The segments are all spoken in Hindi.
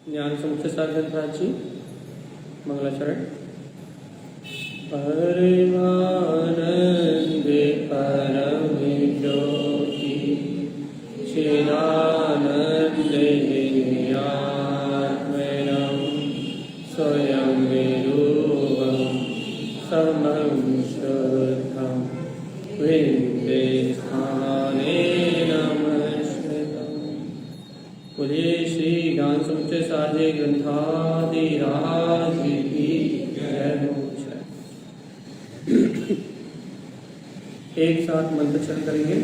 ज्ञान समुच्चय सार ग्रंथराज जी मंगलाचरण। परमानंदे परम ज्योति चिदानंदे आत्मनं स्वयं विरूपं समं शुद्धं वृंदे स्थाने नमस्कृतं। बोलिए श्री ज्ञान समुच्चय सार ग्रंथाधिराज की जय हो। एक साथ मंत्र चरण करेंगे।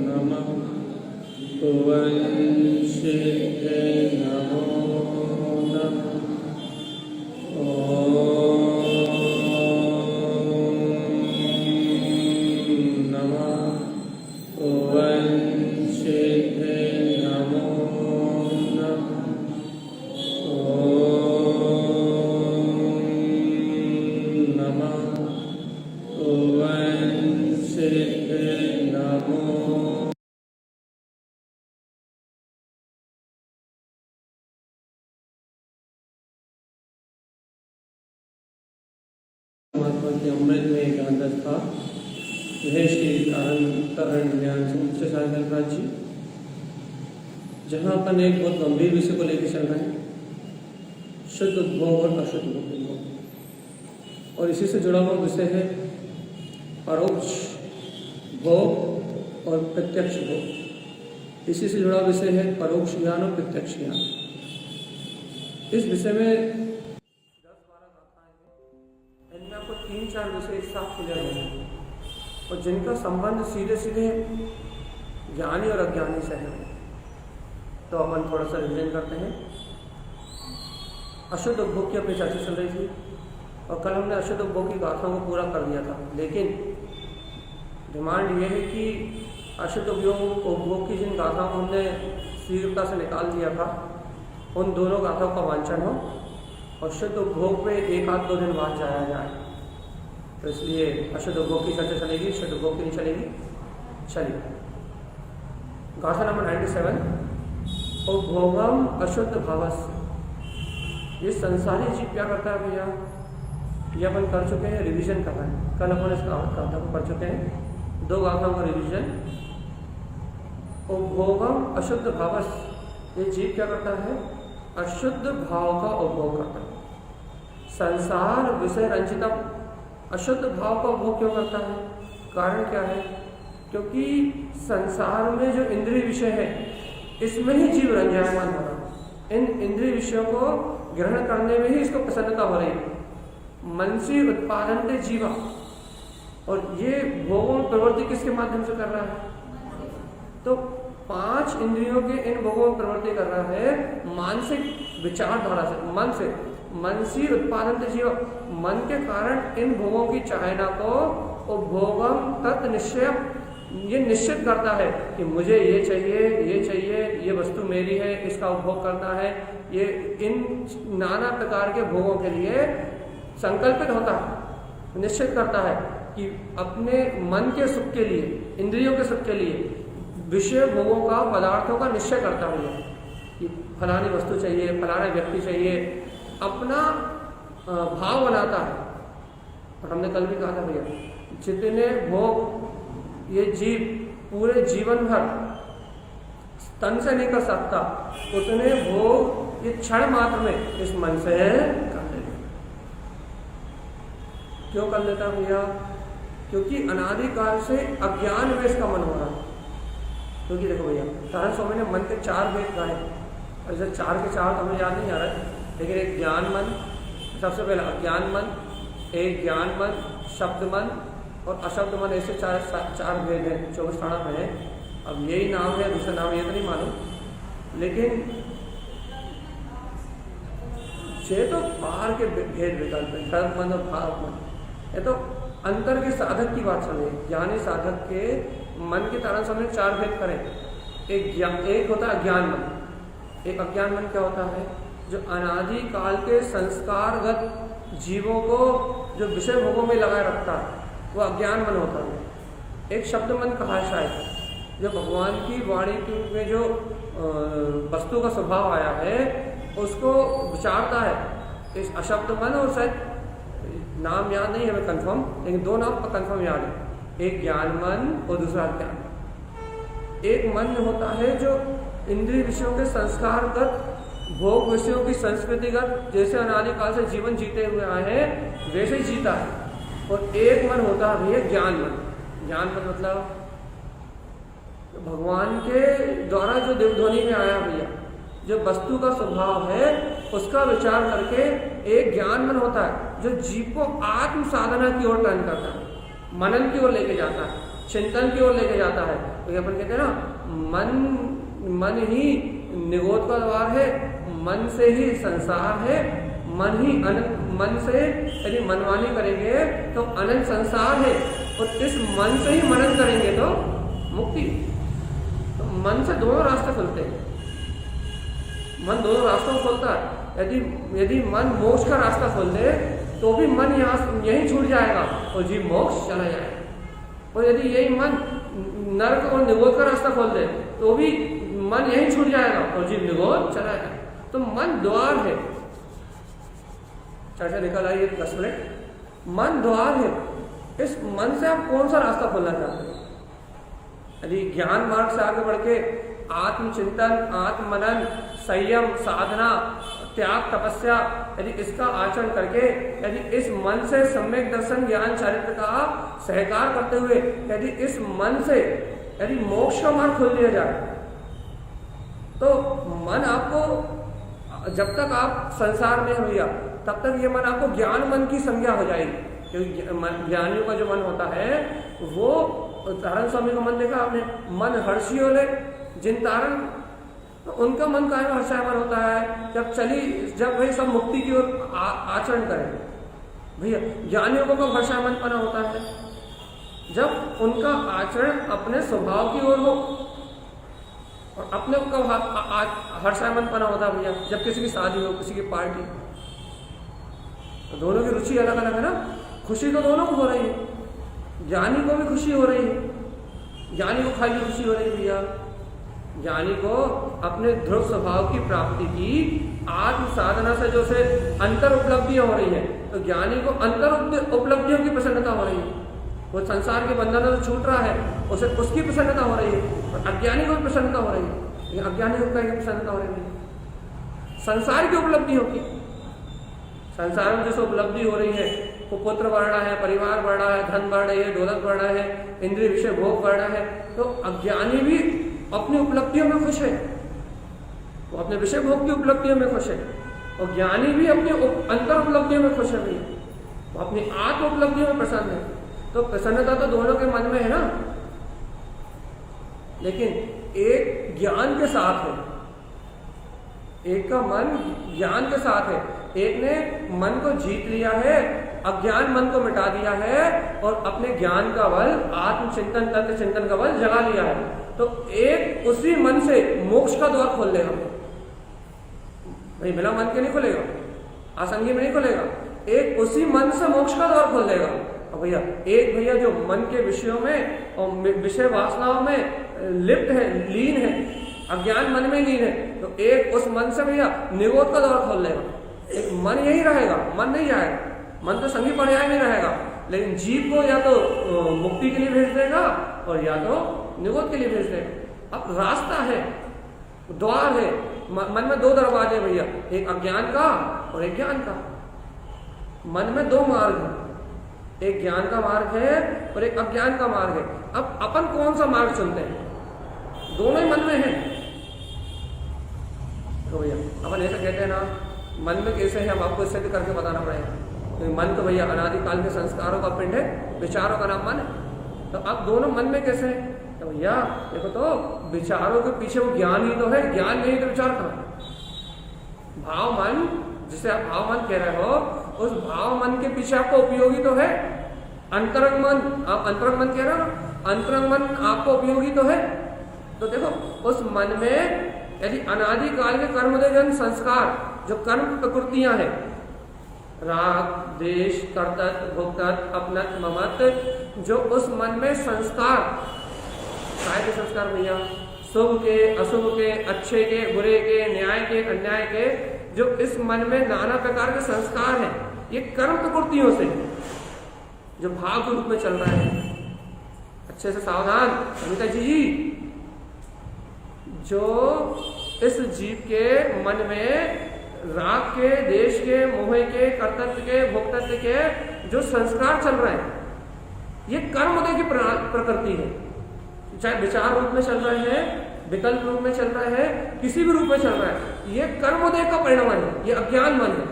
नमः भुवनशिवे नमो नमः। नमः भुवनशिवे नमो नमः। नमः भुवनशिवे नमो। महात्मा के अमृत में एक अंदर था वह श्री कारण ज्ञान समुच्चय सार ग्रंथराज जी, जहाँ अपन एक बहुत गंभीर विषय को लेकर चल रहे हैं, शुद्ध उपभोग और अशुद्ध उपभोग। और इसी से जुड़ा हुआ विषय है परोक्ष भोग और प्रत्यक्ष भोग। इसी से जुड़ा विषय है परोक्ष ज्ञान और प्रत्यक्ष ज्ञान। इस विषय में 10-12 गाथाएं हैं। इनमें आपको 3-4 विषय एक साथ क्लियर होंगे और जिनका संबंध सीधे सीधे ज्ञानी और अज्ञानी से है। तो अपन थोड़ा सा रिविजन करते हैं। अशुद्ध उपभोग की अपनी चर्चा चल रही थी और कल हमने अशुद्ध उपभोग की गाथाओं को पूरा कर दिया था, लेकिन डिमांड ये है कि अशुद्ध उपभोग की जिन गाथाओं को हमने शीघ्रता से निकाल दिया था उन दोनों गाथाओं का वांछन हो और शुद्ध उपभोग पे 1-2 दिन बाद जाया जाए। तो इसलिए अशुद्ध उपभोग की चर्चा चलेगी, शुद्ध उपभोग की नहीं चलेगी। चलिए गाथा नंबर 97। उपभोगम अशुद्ध भावस्य। ये संसारी जीव क्या करता है भैया, ये अपन कर चुके हैं, रिवीजन कर रहे हैं। कल अपन इस गाथा को पढ़ चुके हैं, 2 गाथाओं का रिवीजन। उपभोगम अशुद्ध भावस्य, ये जीव क्या करता है, अशुद्ध भाव का उपभोग करता है। संसार विषय रंजितम, अशुद्ध भाव का उपभोग क्यों करता है, कारण क्या है, क्योंकि संसार में जो इंद्रिय विषय है इसमें ही जीव रंजायमान हो रहा है। इन इंद्रिय विषयों को ग्रहण करने में ही इसको प्रसन्नता हो रही है। मनसी उत्पादनते जीवा, और ये भोगों में प्रवृत्ति किसके माध्यम से कर रहा है, तो 5 इंद्रियों के इन भोगों में प्रवृत्ति कर रहा है मानसिक विचारधारा से, मन से। मनसी उत्पादनते जीवा, मन के कारण इन भोगों की चाहना को उपभोगम तत् निश्चय, ये निश्चित करता है कि मुझे ये चाहिए, ये वस्तु मेरी है, इसका उपभोग करना है। ये इन नाना प्रकार के भोगों के लिए संकल्पित होता है, निश्चित करता है कि अपने मन के सुख के लिए, इंद्रियों के सुख के लिए विषय भोगों का, पदार्थों का निश्चय करता है कि फलानी वस्तु चाहिए, फलाना व्यक्ति चाहिए, अपना भाव बनाता है। और हमने कल भी कहा था भैया, जितने भोग ये जीव पूरे जीवन भर तन से नहीं कर सकता, उतने भोग ये क्षण मात्र में इस मन से कर लेता। क्यों कर लेता भैया, क्योंकि अनादिकाल से अज्ञान में इसका मन हो रहा है। क्योंकि देखो भैया, तारण स्वामी ने मन के 4 भेद गाए, और जैसे 4 के 4 तो हमें याद नहीं आ रहा है, लेकिन एक ज्ञान मन, सबसे पहला अज्ञान मन, एक ज्ञान मन, शब्द मन और अशब्द मन, ऐसे 4 भेद हैं, 24 प्राणा में है। अब यही नाम है, दूसरा नाम ये तो नहीं मालूम, लेकिन ये तो बाहर के भेद विकल्प है, कर्म मन और भाव मन। ये तो अंतर के साधक की बात चल रही है। ज्ञानी साधक के मन के तारण स्वामी ने 4 भेद करें। एक होता है अज्ञान मन। एक अज्ञान मन क्या होता है, जो अनादि काल के संस्कारगत जीवों को जो विषय भोगों में लगाए रखता है, वो अज्ञान मन होता है। एक शब्द मन कहा है शायद, जो भगवान की वाणी में जो वस्तु का स्वभाव आया है उसको विचारता है। इस अशब्द मन और शायद नाम याद नहीं है हमें कंफर्म, लेकिन दो नाम कंफर्म याद है, एक ज्ञान मन और दूसरा अज्ञान मन। एक मन होता है जो इंद्रिय विषयों के संस्कारगत भोग विषयों की संस्कृतिगत जैसे अनादिकाल से जीवन जीते हुए आए हैं वैसे ही जीता है, और एक मन होता है भैया ज्ञान मन। ज्ञान मन मतलब भगवान के द्वारा जो देवध्वनि में आया भैया, जो वस्तु का स्वभाव है उसका विचार करके एक ज्ञान मन होता है जो जीव को आत्म साधना की ओर टर्न करता है, मनन की ओर लेके जाता है, चिंतन की ओर लेके जाता है। तो अपन कहते हैं ना, मन ही निगोद का द्वार है, मन से ही संसार है, मन से यदि मनमानी करेंगे तो अनंत संसार है, और इस मन से ही मनन करेंगे तो मुक्ति। तो मन से दोनों रास्ते खुलते हैं, मन दोनों रास्तों को खोलता है। यदि मन मोक्ष का रास्ता खोल दे तो भी मन यहीं छूट जाएगा और जीव मोक्ष चला जाएगा, और यदि यही मन नरक और निगोद का रास्ता खोल दे तो भी मन यहीं छूट जाएगा और जीव निगोद चला जाएगा। तो मन द्वार है, चर्चा निकल आई 10 मिनट। मन द्वार है, इस मन से आप कौन सा रास्ता खोलना चाहते हैं? यदि ज्ञान मार्ग से आगे बढ़ के आत्मचिंतन, आत्ममनन, संयम, साधना, त्याग, तपस्या, यदि इसका आचरण करके यदि इस मन से सम्यक दर्शन, ज्ञान, चरित्र का सहकार करते हुए यदि इस मन से यदि मोक्ष का मार्ग खोल दिया जाए तो मन आपको, जब तक आप संसार में भैया तब तक ये मन आपको ज्ञान मन की संज्ञा हो जाएगी। क्योंकि ज्ञानियों का जो मन होता है वो, तारण स्वामी का मन देखा आपने, मन हर्षी होले जिन तारण, तो उनका मन का हर्षायमान होता है जब भाई सब मुक्ति की ओर आचरण करें। भैया ज्ञानियों को कब हर्षायमान पना होता है? जब उनका आचरण अपने स्वभाव की ओर हो। और अपने को कब हर्षायमान पना होता है भैया? जब किसी की शादी हो, किसी की पार्टी, तो दोनों की रुचि अलग अलग है ना। खुशी तो दोनों को हो रही है, ज्ञानी को भी खुशी हो रही है, ज्ञानी को खाली खुशी हो रही है भैया। ज्ञानी को अपने ध्रुव स्वभाव की प्राप्ति की आत्म साधना से जो से अंतर उपलब्धियां हो रही है, तो ज्ञानी को अंतर उपलब्धियों की प्रसन्नता हो रही है। वो संसार के बंधनों से छूट रहा है, उसे उसकी प्रसन्नता हो रही है, और अज्ञानी को भी प्रसन्नता हो रही है। ये अज्ञानी को क्या प्रसन्नता हो रही है? संसार की उपलब्धि होगी। संसार में जैसे उपलब्धि हो रही है, वो पुत्र बढ़ रहा है, परिवार बढ़ रहा है, धन बढ़ रही है, दौलत बढ़ रहा है, इंद्रिय विषय भोग बढ़ रहा है, तो अज्ञानी भी अपनी उपलब्धियों में खुश है, वो अपने विषय भोग की उपलब्धियों में खुश है, और ज्ञानी भी अपनी अंतर उपलब्धियों में खुश है भैया, वो अपनी आत्म उपलब्धियों में प्रसन्न है। तो प्रसन्नता तो दोनों के मन में है ना, लेकिन एक ज्ञान के साथ है, एक का मन ज्ञान के साथ है, एक ने मन को जीत लिया है, अज्ञान मन को मिटा दिया है, और अपने ज्ञान का बल, आत्मचिंतन, तत्व चिंतन का बल जगा लिया है। तो एक उसी मन से मोक्ष का द्वार खोल लेगा भाई, बिना मन के नहीं खुलेगा, आसंगी में नहीं खुलेगा। एक उसी मन से मोक्ष का द्वार खोल देगा। और भैया एक भैया जो मन के विषयों में और विषय वासनाओं में लिप्त है, लीन है, अज्ञान मन में लीन है, तो एक उस मन से भैया निरोध का द्वार खोल लेगा। एक मन यही रहेगा, मन नहीं जाएगा, मन तो संगी पर्याय में रहेगा, लेकिन जीव को या तो मुक्ति के लिए भेज देगा और या तो निरोध के लिए भेज देगा। अब रास्ता है, द्वार है, मन में 2 दरवाजे भैया, एक अज्ञान का और एक ज्ञान का। मन में 2 मार्ग है, एक ज्ञान का मार्ग है और एक अज्ञान का मार्ग है। अब अपन कौन सा मार्ग चुनते हैं? दोनों ही मन में है। तो भैया अपन ऐसा कहते हैं ना, मन में कैसे है, हम आपको सिद्ध करके बताना पड़ेगा। तो मन तो भैया अनादिकाल के संस्कारों का पिंड है, विचारों का नाम मन है। तो अब दोनों मन में कैसे है? तो भैया देखो, तो विचारों के पीछे वो ज्ञान ही तो है, ज्ञान नहीं तो विचार कहाँ? भाव मन, जिसे आप भाव मन कह रहे हो, उस भाव मन के पीछे आपको उपयोगी तो है अंतरंग मन। आप अंतरंग मन कह रहे हो, अंतरंग मन आपको उपयोगी तो है। तो देखो उस मन में यदि अनादिकाल के कर्मोदय संस्कार, जो कर्म प्रकृतियां हैं, राग, द्वेष, कर्तव्य, भोक्तव्य, अपनत्व, ममत्व, जो उस मन में संस्कार, काय के संस्कार भैया, शुभ के, अशुभ के, अच्छे के, बुरे के, न्याय के, अन्याय के, जो इस मन में नाना प्रकार के संस्कार हैं, ये कर्म प्रवृत्तियों से जो भाव के रूप में चल रहा है। अच्छे से सावधान अमिता जी, जो इस जीव के मन में राग के, देश के, मोह के, कर्तव्य के, भोक्तव्य के जो संस्कार चल रहे हैं, ये कर्मोदय की प्रकृति है। चाहे विचार रूप में चल रहे हैं, विकल्प रूप में चल रहा है, किसी भी रूप में चल रहा है, ये कर्मोदय का परिणाम है, ये अज्ञान मन है।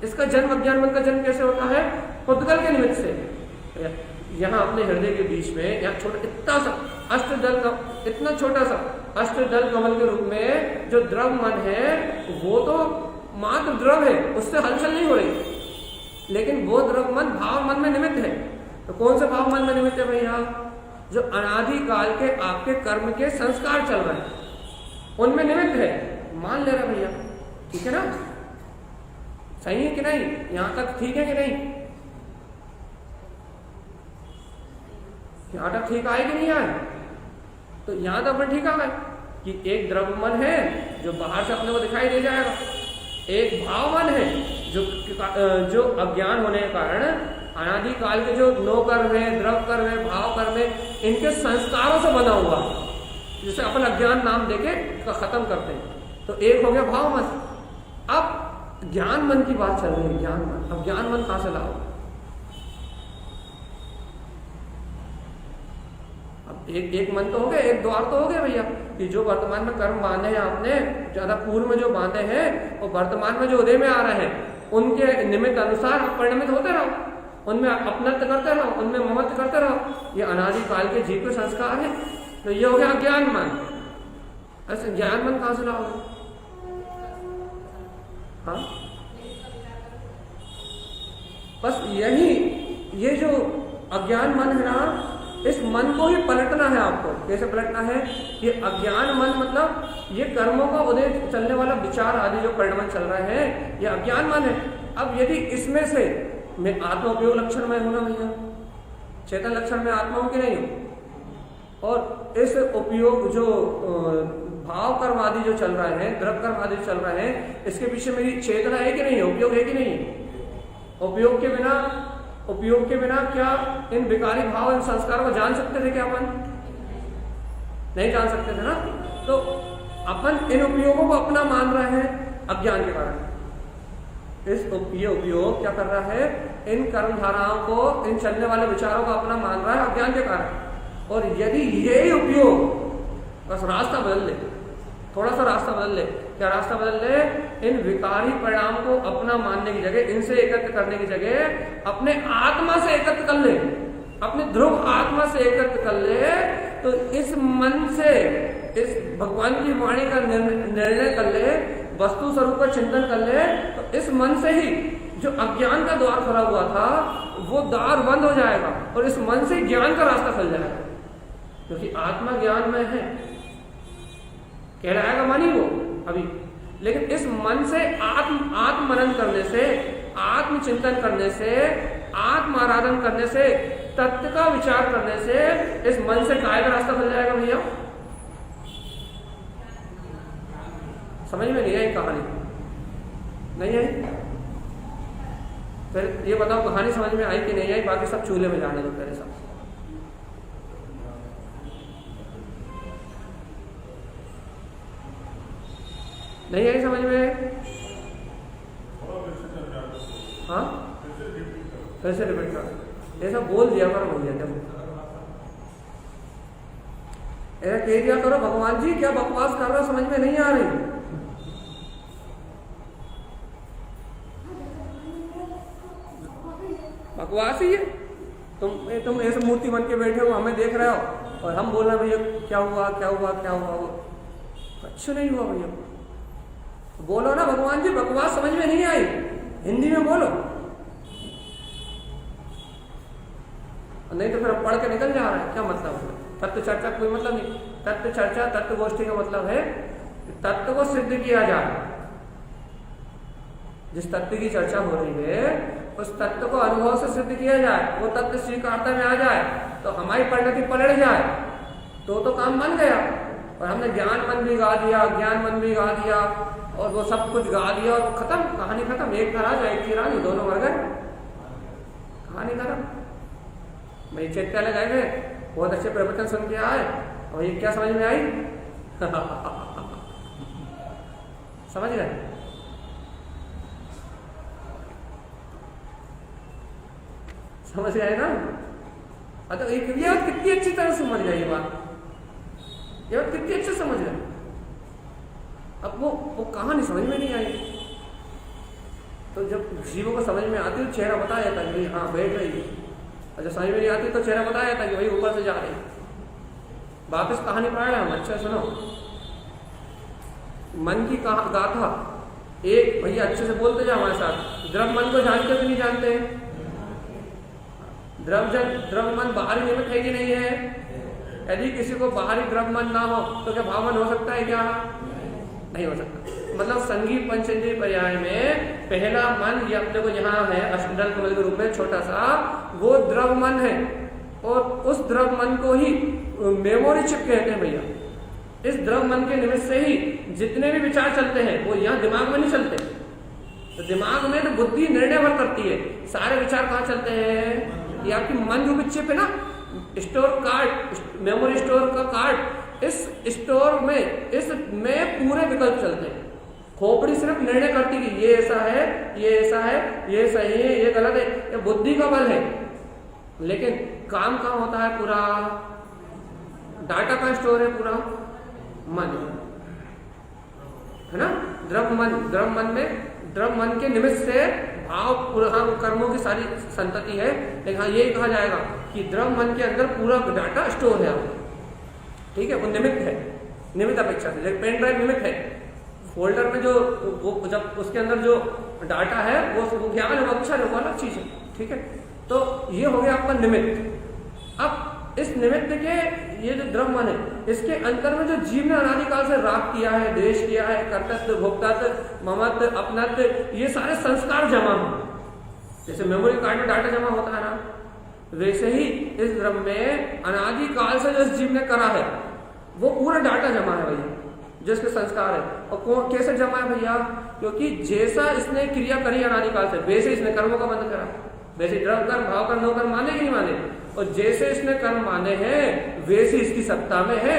इसका जन्म, अज्ञान मन का जन्म कैसे होता है? पुद्गल के निमित्त से। यहाँ अपने हृदय के बीच में, यहाँ छोटा इतना सा अष्टदल का, इतना छोटा सा अष्टदल कमल के रूप में जो द्रव मन है, वो तो मात्र द्रव है, उससे हलचल नहीं हो रही, लेकिन वो द्रव मन भाव मन में निमित्त है। तो कौन सा भाव मन में निमित्त है भैया? जो अनादि काल के आपके कर्म के संस्कार चल रहे हैं, उनमें निमित्त है। मान ले रहा भैया, ठीक है ना? सही है कि नहीं? यहां तक ठीक है कि नहीं? यहां तक ठीक आए कि नहीं आए? तो यहां तक अपन ठीक आ गए कि एक द्रव्य मन है जो बाहर से अपने को दिखाई दे जाएगा, एक भाव मन है जो अज्ञान होने के कारण अनादि काल के जो नो कर्म है, द्रव कर्म है, भाव कर्म है, इनके संस्कारों से बना हुआ, जिसे अपन अज्ञान नाम देके खत्म करते हैं। तो एक हो गया भाव मन। अब ज्ञान मन की बात चल रही है, ज्ञान मन। अब ज्ञान मन कहां से लाओ? अब एक मन तो हो गया, एक द्वार तो हो गया भैया, कि जो वर्तमान में कर्म बांधे हैं आपने, ज्यादा पूर्व में जो बांधे हैं और वर्तमान में जो उदय में आ रहे हैं, उनके निमित्त अनुसार परिणमित होते रहो, उनमें अपनत्व करते रहो, उनमें ममत्व करते रहो। ये अनादि काल के जीव के संस्कार है। तो ये हो गया ज्ञान मन। ऐसे ज्ञान मन कहां से लाओगे? हाँ, बस यही, ये जो अज्ञान मन है ना, इस मन को ही पलटना है आपको। कैसे पलटना है? ये अज्ञान मन मतलब ये कर्मों का उदय, चलने वाला विचार आदि जो परिणाम चल रहे हैं, ये अज्ञान मन है। अब यदि इसमें से मैं आत्मा उपयोग लक्षण में हूं ना भैया, चेतन लक्षण में आत्मा हूं कि नहीं हूं, और इस उपयोग जो भाव कर्म आदि जो चल रहे हैं, द्रव कर्म आदि चल रहे हैं, इसके पीछे मेरी चेतना है कि नहीं है, उपयोग है कि नहीं है? उपयोग के बिना क्या इन विकारी भाव, इन संस्कारों को जान सकते थे क्या अपन? नहीं जान सकते थे ना। तो अपन इन उपयोगों को अपना मान रहे हैं अज्ञान के कारण। ये उपयोग क्या कर रहा है? इन कर्मधाराओं को, इन चलने वाले विचारों को अपना मान रहा है अज्ञान के कारण। और यदि यही उपयोग बस रास्ता बदल ले, थोड़ा सा रास्ता बदल ले, क्या रास्ता बदल ले? इन विकारी परिणाम को अपना मानने की जगह, इनसे एकत्र करने की जगह अपने आत्मा से एकत्र कर ले, अपने ध्रुव आत्मा से एकत्र कर ले, तो इस मन से, इस भगवान की वाणी का निर्णय कर ले, वस्तु स्वरूप का चिंतन कर ले, तो इस मन से ही जो अज्ञान का द्वार खुला हुआ था, वो द्वार बंद हो जाएगा और इस मन से ज्ञान का रास्ता खुल जाएगा। क्योंकि आत्मा ज्ञान में है, कहलाएगा मानी वो अभी, लेकिन इस मन से आत्म मनन करने से, आत्म चिंतन करने से, आत्म आराधन करने से, तत्व का विचार करने से इस मन से काय का रास्ता खुल जाएगा भैया? समझ में नहीं आई कहानी? नहीं आई? फिर ये बताओ कहानी समझ में आई कि नहीं आई? बाकी सब चूल्हे में जाने दो पहले सब। नहीं आई समझ में? हाँ, कैसे रिपीट कर? ऐसा बोल दिया करो भैया, जब ऐसा कह दिया करो, भगवान जी क्या बकवास कर रहा हो, समझ में नहीं आ रही। बकवास ही है। तुम ऐसे मूर्ति बन के बैठे हो, हमें देख रहे हो और हम बोल रहे भैया क्या हुआ क्या हुआ क्या हुआ, अच्छा नहीं हुआ भैया। बोलो ना भगवान जी, बकवास समझ में नहीं आई, हिंदी में बोलो, नहीं तो फिर पढ़ के निकल जा रहा है। क्या मतलब है? तत्व चर्चा कोई मतलब नहीं। तत्व चर्चा, तत्व गोष्ठी का मतलब है तत्व को सिद्ध किया जाए, जिस तत्व की चर्चा हो रही है उस तत्व को अनुभव से सिद्ध किया जाए, वो तत्व स्वीकारता में आ जाए, तो हमारी परिणति पलट जाए, तो काम बन गया। और हमने ज्ञान मन भी गा दिया, ज्ञान मन भी गा दिया, और वो सब कुछ गा दिया और खत्म, कहानी खत्म। एक तराजू एक तिराजू दोनों मर गए, कहानी खत्म। मैं चैत्यालय गए थे, बहुत अच्छे प्रवचन सुन के आए, और ये क्या समझ में आई समझ गए? समझ गए ना? तो ये कितनी अच्छी तरह समझ गए ये बात कितनी अच्छे समझ गए। अब वो कहानी समझ में नहीं आई, तो जब जीवों को समझ में आती है चेहरा बताया जाता कि हाँ बैठ रही है, और जब समझ में नहीं आती तो चेहरा बताया जाता कि वही ऊपर से जा रही। वापस कहानी पर आया हम, अच्छा सुनो, मन की गाथा। एक भैया अच्छे से बोलते जाओ हमारे साथ, द्रव मन को जानते कि नहीं जानते? द्रव मन बाहरी निमित्त है कि नहीं है? यदि किसी को बाहरी द्रव मन ना हो तो क्या भाव मन हो सकता है? क्या नहीं हो सकता। मतलब संगीत पंचेंद्रिय पर्याय में पहला मन ये अपने को यहाँ है अष्टदल कमल के रूप में छोटा सा, वो द्रव मन है, और उस द्रव मन को ही मेमोरी चिप कहते हैं भैया। इस द्रव मन के निमित्त से ही जितने भी विचार चलते हैं वो यहाँ दिमाग में नहीं चलते। तो दिमाग में तो बुद्धि निर्णय भर करती है, सारे विचार कहाँ चलते हैं? ये आपकी मन रूपी चिप है ना, स्टोर कार्ड, मेमोरी स्टोर का कार्ड। इस स्टोर में इसमें पूरे विकल्प चलते हैं। खोपड़ी सिर्फ निर्णय करती कि ये ऐसा है, ये ऐसा है, ये सही है, ये गलत है, ये बुद्धि का बल है। लेकिन काम कहाँ होता है? पूरा डाटा का स्टोर है, पूरा मन है ना। द्रव मन के निमित्त से भाव कर्मों की सारी संतति है। लेकिन हाँ यही कहा जाएगा कि द्रव मन के अंदर पूरा डाटा स्टोर है, ठीक है, वो निमित्त है, निमित्त अपेक्षा से। पेन ड्राइव निमित्त है, फोल्डर में जो जब उसके अंदर जो डाटा है वो ज्ञान है, वो अक्षर है, वो अलग चीज है, ठीक है। तो ये हो गया आपका निमित्त। अब इस निमित्त के ये जो द्रव मन है, इसके अंतर में जो जीव ने अनादिकाल से राग किया है, द्वेष किया है, कर्तव्य, भोक्तव्य, ममत्व, अपनत्व, ये सारे संस्कार जमा हैं। जैसे मेमोरी कार्ड में डाटा जमा होता है ना, वैसे ही इस द्रव में अनादिकाल से जो इस जीव ने करा है वो पूरा डाटा जमा है भैया, जो इसके संस्कार है। और कैसे जमा है भैया? क्योंकि जैसा इसने क्रिया करी अनादिकाल से, वैसे इसने कर्मों का बंध करा। वैसे द्रव कर्म, भाव कर्म, नौ कर्म माने कि नहीं माने? और जैसे इसने कर्म माने हैं वैसे इसकी सत्ता में है,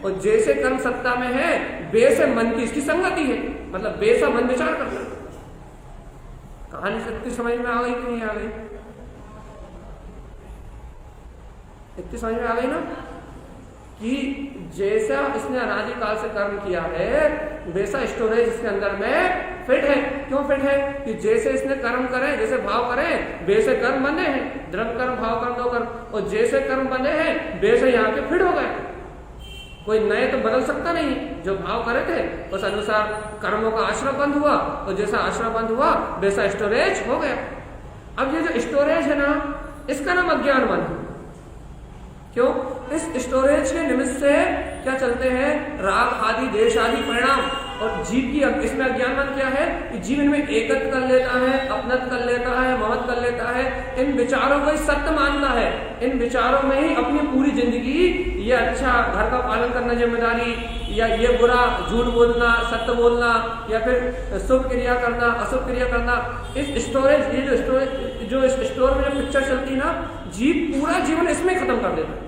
और जैसे कर्म सत्ता में है वैसे मन की इसकी संगति है। मतलब वैसा मन विचार करता। कहानी सत्य समझ में आ गई कि नहीं आ गई? इतनी समझ में आ गई ना कि जैसा इसने अनादिकाल से कर्म किया है वैसा स्टोरेज इसके अंदर में फिट है। क्यों फिट है? कि जैसे इसने कर्म करे, जैसे भाव करे, वैसे कर्म बने हैं, द्रव कर्म, भाव कर्म, दो कर्म, और जैसे कर्म बने हैं वैसे यहाँ पे फिट हो गए। कोई नए तो बदल सकता नहीं, जो भाव करे थे उस अनुसार कर्मों का आश्रय बंद हुआ, और जैसा आश्रय बंद हुआ वैसा स्टोरेज हो गया। अब ये जो स्टोरेज है ना, इसका नाम अज्ञान मन है। क्यों? इस स्टोरेज के निमित्त से क्या चलते हैं? राग आदि, देश आदि परिणाम। और जीव की इसमें अज्ञान मन क्या है? कि जीव इनमें एकत्व कर लेता है, अपनत्व कर लेता है, ममत्व कर लेता है, इन विचारों को ही सत्य मानता है। इन विचारों में ही अपनी पूरी जिंदगी, ये अच्छा घर का पालन करना जिम्मेदारी, या ये बुरा झूठ बोलना, सत्य बोलना, या फिर शुभ क्रिया करना, अशुभ क्रिया करना, इस स्टोरेज, ये जो स्टोरेज, जो इस स्टोर में जो पिक्चर चलती है ना, जीव पूरा जीवन इसमें खत्म कर देता है।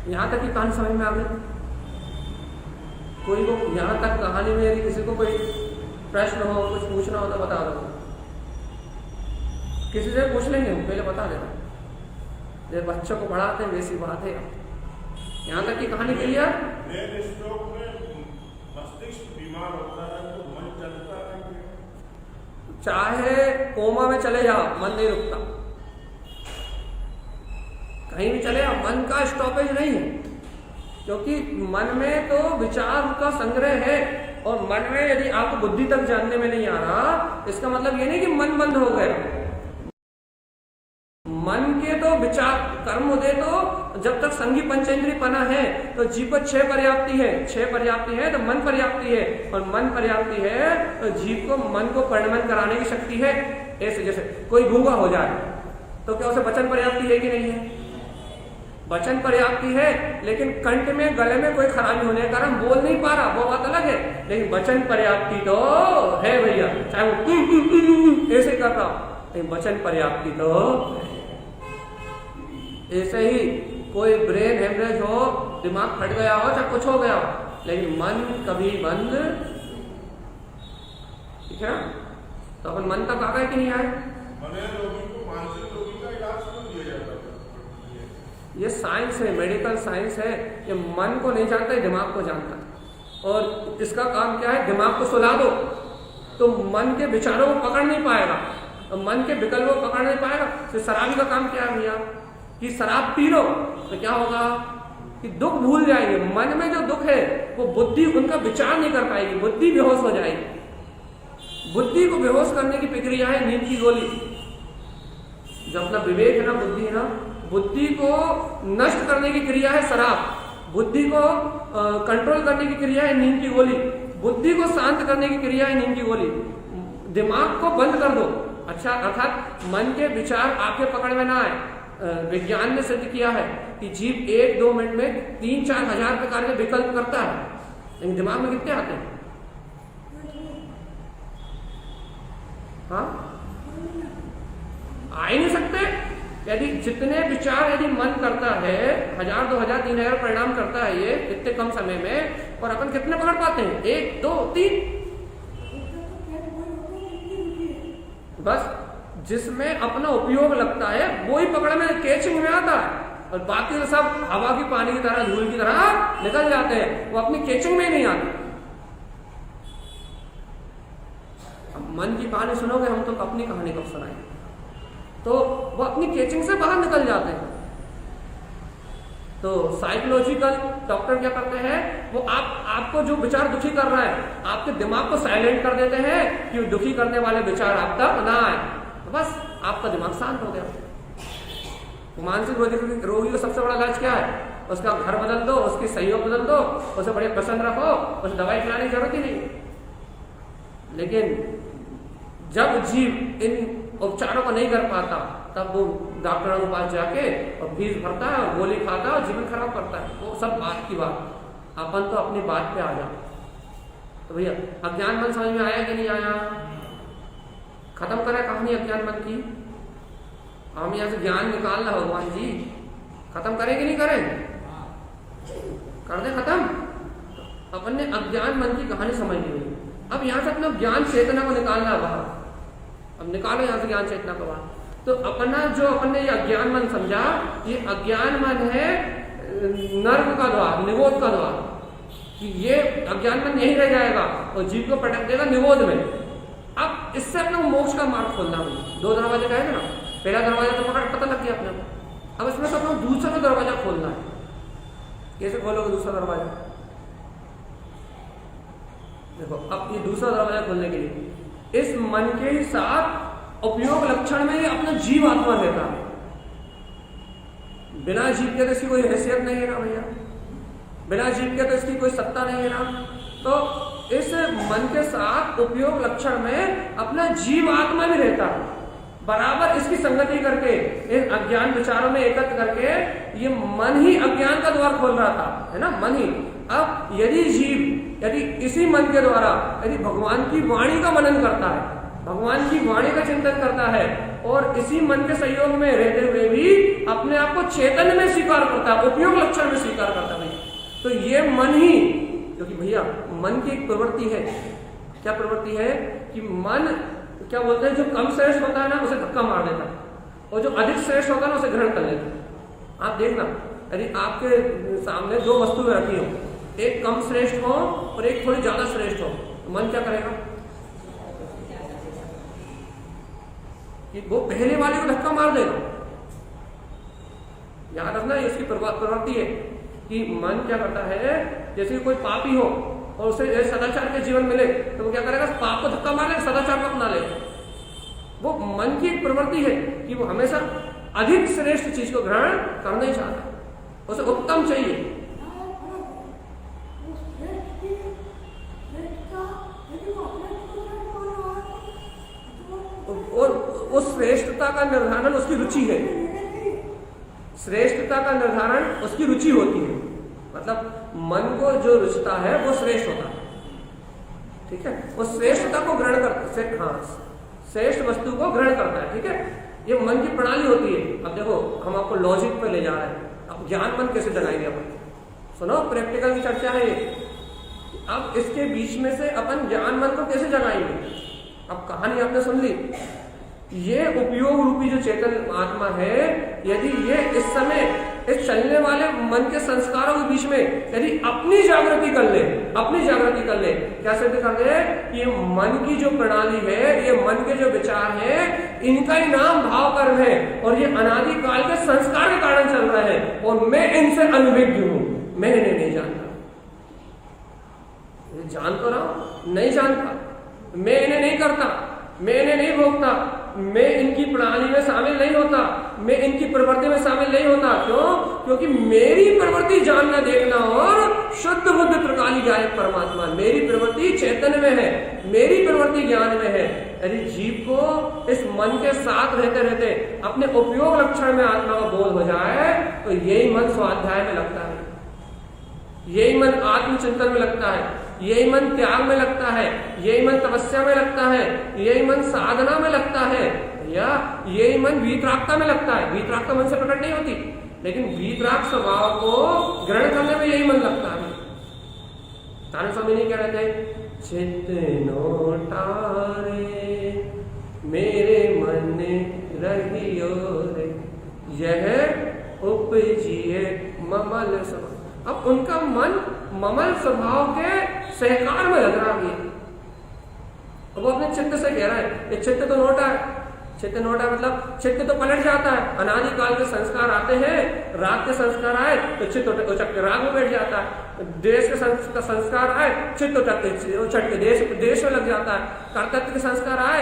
यहाँ तक की कहानी समझ में आ गई? कोई को यहाँ तक कहानी में यदि किसी को कोई प्रश्न हो, कुछ पूछना हो तो बता दो। किसी से पूछ लेंगे, पहले बता देना। जब बच्चों को पढ़ाते हैं वैसी बात है। यहाँ तक की कहानी क्लियर? मस्तिष्क बीमार होता है तो मन चलता है, चाहे कोमा में चले जाओ मन नहीं रुकता, कहीं भी चले जाओ मन का स्टॉपेज नहीं है। क्योंकि मन में तो विचार का संग्रह है, और मन में यदि आपको बुद्धि तक जानने में नहीं आ रहा, इसका मतलब ये नहीं कि मन बंद हो गया। मन के तो विचार कर्म होते तो जब तक संगी पंचेंद्रियपना है तो जीव को 6 पर्याप्ति है, 6 पर्याप्ति है तो मन पर्याप्ति है, और मन पर्याप्ति है तो जीव को मन को परिणमन कराने की शक्ति है। ऐसे जैसे कोई गूंगा हो जाए तो क्या उसे वचन पर्याप्ति है कि नहीं है? वचन पर्याप्ति है, लेकिन कंठ में गले में कोई खराबी होने के कारण बोल नहीं पा रहा, वो बात अलग है, लेकिन वचन पर्याप्ति तो है भैया, चाहे वो ऐसे कर रहा हो, लेकिन वचन पर्याप्ति तो ऐसे ही कोई ब्रेन हेमरेज हो, दिमाग फट गया हो, चाहे कुछ हो गया हो, लेकिन मन कभी बंद, ठीक है ना? तो अपन मन तक आ गए कि नहीं आए? ये साइंस है, मेडिकल साइंस है, ये मन को नहीं जानता है, दिमाग को जानता है। और इसका काम क्या है? दिमाग को सुला दो तो मन के विचारों को पकड़ नहीं पाएगा, और मन के विकल्पों को पकड़ नहीं पाएगा। तो शराबी का काम क्या है भैया? कि शराब पी लो तो क्या होगा कि दुख भूल जाएंगे, मन में जो दुख है वो बुद्धि उनका विचार नहीं कर पाएगी, बुद्धि बेहोश हो जाएगी। बुद्धि को बेहोश करने की प्रक्रिया है नींद की गोली। जो अपना विवेक है ना, बुद्धि है ना, बुद्धि को नष्ट करने की क्रिया है शराब, बुद्धि को कंट्रोल करने की क्रिया है नींद की गोली, बुद्धि को शांत करने की क्रिया है नींद की गोली। दिमाग को बंद कर दो, अच्छा, अर्थात मन के विचार आपके पकड़ में ना आए। विज्ञान ने सिद्ध किया है कि जीव 1-2 मिनट में 3-4 हजार प्रकार के विकल्प करता है, लेकिन दिमाग में कितने आते हैं? हाँ, आ ही नहीं सकते। यदि जितने विचार यदि मन करता है, 1000, 2000, 3000 परिणाम करता है ये इतने कम समय में, और अपन कितने पकड़ पाते हैं? 1, 2, 3 बस। जिसमें अपना उपयोग लगता है वो ही पकड़ में कैचिंग में आता है, और बाकी तो सब हवा की, पानी की तरह, धूल की तरह निकल जाते हैं, वो अपनी कैचिंग में नहीं आते। अब मन की कहानी सुनोगे, हम तो अपनी कहानी कब सुनाएंगे, तो वो अपनी कैचिंग से बाहर निकल जाते हैं। तो साइकोलॉजिकल डॉक्टर क्या करते हैं, वो आपको जो विचार दुखी कर रहा है, आपके दिमाग को साइलेंट कर देते हैं कि दुखी करने वाले विचार आप तक ना आए, तो बस आपका दिमाग शांत हो गया। मानसिक रोगी का सबसे बड़ा इलाज क्या है? उसका घर बदल दो, उसकी सहयोग बदल दो, उसे बड़े पसंद रखो, उसे दवाई खिलाने की जरूरत ही नहीं। लेकिन जब जीव इन उपचारों को नहीं कर पाता, तब वो डॉक्टरों के पास जाके और फीस भरता है और गोली खाता है और जीवन खराब करता है। वो सब बात की बात। अपन तो अपनी बात पे आ जाओ। तो भैया अज्ञान मन समझ में आया कि नहीं आया? खत्म करें कहानी अज्ञान मन की। हम यहाँ से ज्ञान निकालना भगवान जी, खत्म करें कि नहीं करें? कर दे खत्म। अपन ने अज्ञान मन की कहानी समझ ली। अब यहाँ से अपना ज्ञान चेतना को निकालना बाहर। अब निकालो यहाँ से ज्ञान चेतना को बाहर। तो अपना जो अपन ने ये अज्ञान मन समझा, ये अज्ञान मन है नर्क का द्वार, निगोद का द्वार, कि ये अज्ञान मन यही रह जाएगा और जीव को पटक देगा निगोद में। अब इससे अपना मोक्ष का मार्ग खोलना है। 2 दरवाजे कहेंगे ना, पहला दरवाजा तो पता लग गया अपने को। अब इसमें से अपना दूसरा दरवाजा खोलना है। कैसे खोलोगे दूसरा दरवाजा? देखो, अब ये दूसरा दरवाजा खोलने के लिए इस मन के ही साथ उपयोग लक्षण में अपना जीव आत्मा रहता है। बिना जीव के तो इसकी कोई हैसियत नहीं है ना भैया, बिना जीव के तो इसकी कोई सत्ता नहीं है ना। तो इस मन के साथ उपयोग लक्षण में अपना जीव आत्मा भी रहता है, बराबर इसकी संगति करके, इन अज्ञान विचारों में एकत्र करके ये मन ही अज्ञान का द्वार खोल रहा था, है ना, मन ही। अब यदि जीव यदि इसी मन के द्वारा यदि भगवान की वाणी का मनन करता है, भगवान की वाणी का चिंतन करता है, और इसी मन के सहयोग में रहते हुए भी अपने आप को चेतन में स्वीकार करता है, उपयोग लक्षण में स्वीकार करता है, तो ये मन ही, क्योंकि भैया मन की एक प्रवृत्ति है। क्या प्रवृत्ति है? कि मन क्या बोलते हैं, जो कम श्रेष्ठ होता है ना उसे धक्का मार देता है, और जो अधिक श्रेष्ठ होता है ना उसे ग्रहण कर लेता है। आप देखना, यदि आपके सामने 2 वस्तुएं रखी हो, एक कम श्रेष्ठ हो और एक थोड़ी ज्यादा श्रेष्ठ हो, तो मन क्या करेगा? कि वो पहले वाले को धक्का मार देगा। याद रखना, ये उसकी प्रवृत्ति है कि मन क्या करता है, जैसे कोई पापी हो और उसे सदाचार के जीवन मिले तो वो क्या करेगा? पाप को धक्का मारेगा, सदाचार को अपना लेगा। वो मन की एक प्रवृत्ति है कि वो हमेशा अधिक श्रेष्ठ चीज को ग्रहण करना ही चाहता है। उसे उत्तम चाहिए। और उस श्रेष्ठता का निर्धारण उसकी रुचि है। श्रेष्ठता का निर्धारण उसकी रुचि होती है, मतलब मन को जो रुचता है वो श्रेष्ठ होता है। ठीक है, वो श्रेष्ठता को ग्रहण करता, हाँ, श्रेष्ठ वस्तु को ग्रहण करता है। ठीक है, ये मन की प्रणाली होती है। अब देखो, हम आपको लॉजिक पे ले जा रहे हैं। अब ज्ञान मन कैसे जगाएंगे अपन? सुनो, प्रैक्टिकल की चर्चा है ये। अब इसके बीच में से अपन ज्ञान मन को कैसे जगाएंगे? अब कहानी आपने सुन ली। ये उपयोग रूपी जो चेतन आत्मा है, यदि ये इस समय इस चलने वाले मन के संस्कारों के बीच में यदि अपनी जागृति कर ले, अपनी जागृति कर ले, क्या सिद्ध कर ले कि मन की जो प्रणाली है, ये मन के जो विचार है, इनका ही नाम भाव कर्म है और ये अनादि काल के संस्कार के कारण चल रहा है और मैं इनसे अनभिज्ञ हूं, मैं इन्हें नहीं जानता। जान तो रहा हूं, नहीं जानता, मैं इन्हें नहीं करता, मैं इन्हें नहीं भोगता, मैं इनकी प्रणाली में शामिल नहीं होता, मैं इनकी प्रवृत्ति में शामिल नहीं होता। क्यों? क्योंकि मेरी प्रवृत्ति जानना, देखना और शुद्ध बुद्ध त्रिकाली गायक परमात्मा, मेरी प्रवृत्ति चैतन्य में है, मेरी प्रवृत्ति ज्ञान में है। यदि जीव को इस मन के साथ रहते रहते अपने उपयोग लक्षण में आत्मा का बोध हो जाए तो यही मन स्वाध्याय में लगता है, यही मन आत्मचिंतन में लगता है, यही मन त्याग में लगता है, यही मन तपस्या में लगता है, यही मन साधना में लगता है, या यही मन वीतरागता में लगता है। वीतरागता मन से प्रकट नहीं होती, लेकिन वीतराग स्वभाव को ग्रहण करने में यही मन लगता है। तारण स्वामी नहीं कह रहे थे, चित नोटारे मेरे मन रहियो रे, यह उपजिए ममल स्वभाव। अब उनका मन ममल स्वभाव के सहकार में लग रहा है। वो अपने चित्त से कह रहा है, ये चित्त तो नोटा है, चित्त नोटा मतलब चित्त तो पलट जाता है। अनादि काल के संस्कार आते हैं, राग के संस्कार आए तो चित्त उचक के राग में बैठ जाता है, देश के संस्कार आए चित्त उचक के देश में लग जाता है, कर्तव्य के संस्कार आए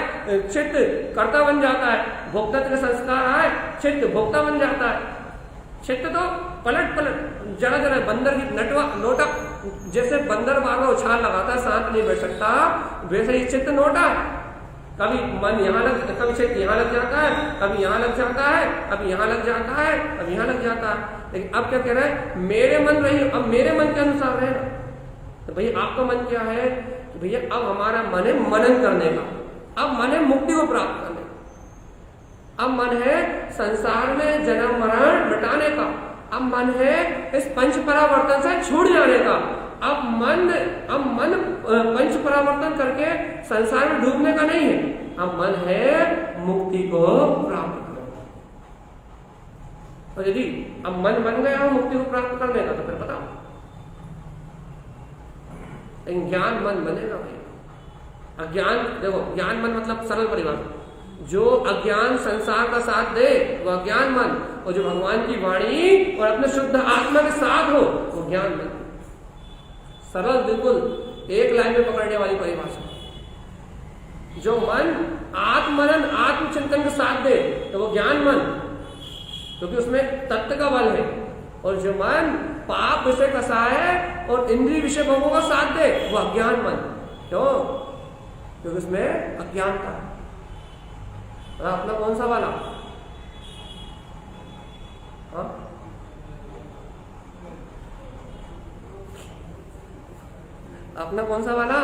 चित्त कर्ता बन जाता है, भोक्तत्व के संस्कार आए चित्त भोक्ता बन जाता है। चित्त तो पलट जरा जरा बंदर की नोटा, जैसे बंदर बार बार उछाल लगाता है, शांत नहीं बैठ सकता, वैसे ही चित्त नोटा है। कभी मन कभी चित्त यहाँ लग जाता है, कभी यहाँ लग जाता है, कभी यहाँ लग जाता है, कभी यहाँ लग जाता है। लेकिन अब क्या कह रहा है, मेरे मन रही, अब मेरे मन के अनुसार रहेगा। तो भैया आपका मन क्या है? तो भैया अब हमारा मन है मनन करने का, अब मन है मुक्ति को प्राप्त करने का, अब मन है संसार में जन्म मरण मिटाने का, अब मन है इस पंच परावर्तन से छूट जाने का, अब मन पंच परावर्तन करके संसार में डूबने का नहीं है, अब मन है मुक्ति को प्राप्त करने का। तो यदि अब मन बन गया हो मुक्ति को प्राप्त करने का, तो फिर बताओ, लेकिन ज्ञान मन बनेगा भैया। अज्ञान, देखो ज्ञान मन मतलब सरल परिभाषा, जो अज्ञान संसार का साथ दे वो अज्ञान मन, और जो भगवान की वाणी और अपने शुद्ध आत्मा के साथ हो वो ज्ञान मन। सरल, बिल्कुल एक लाइन में पकड़ने वाली परिभाषा। जो मन आत्मनन आत्मचिंतन के साथ दे तो वो ज्ञान मन, क्योंकि उसमें तत्व का बल है। और जो मन पाप विषय कसाय और इंद्रिय विषय भोगों का साथ दे वो अज्ञान मन। क्यों? क्योंकि उसमें अज्ञानता है। अपना कौन सा वाला? हाँ, अपना कौन सा वाला?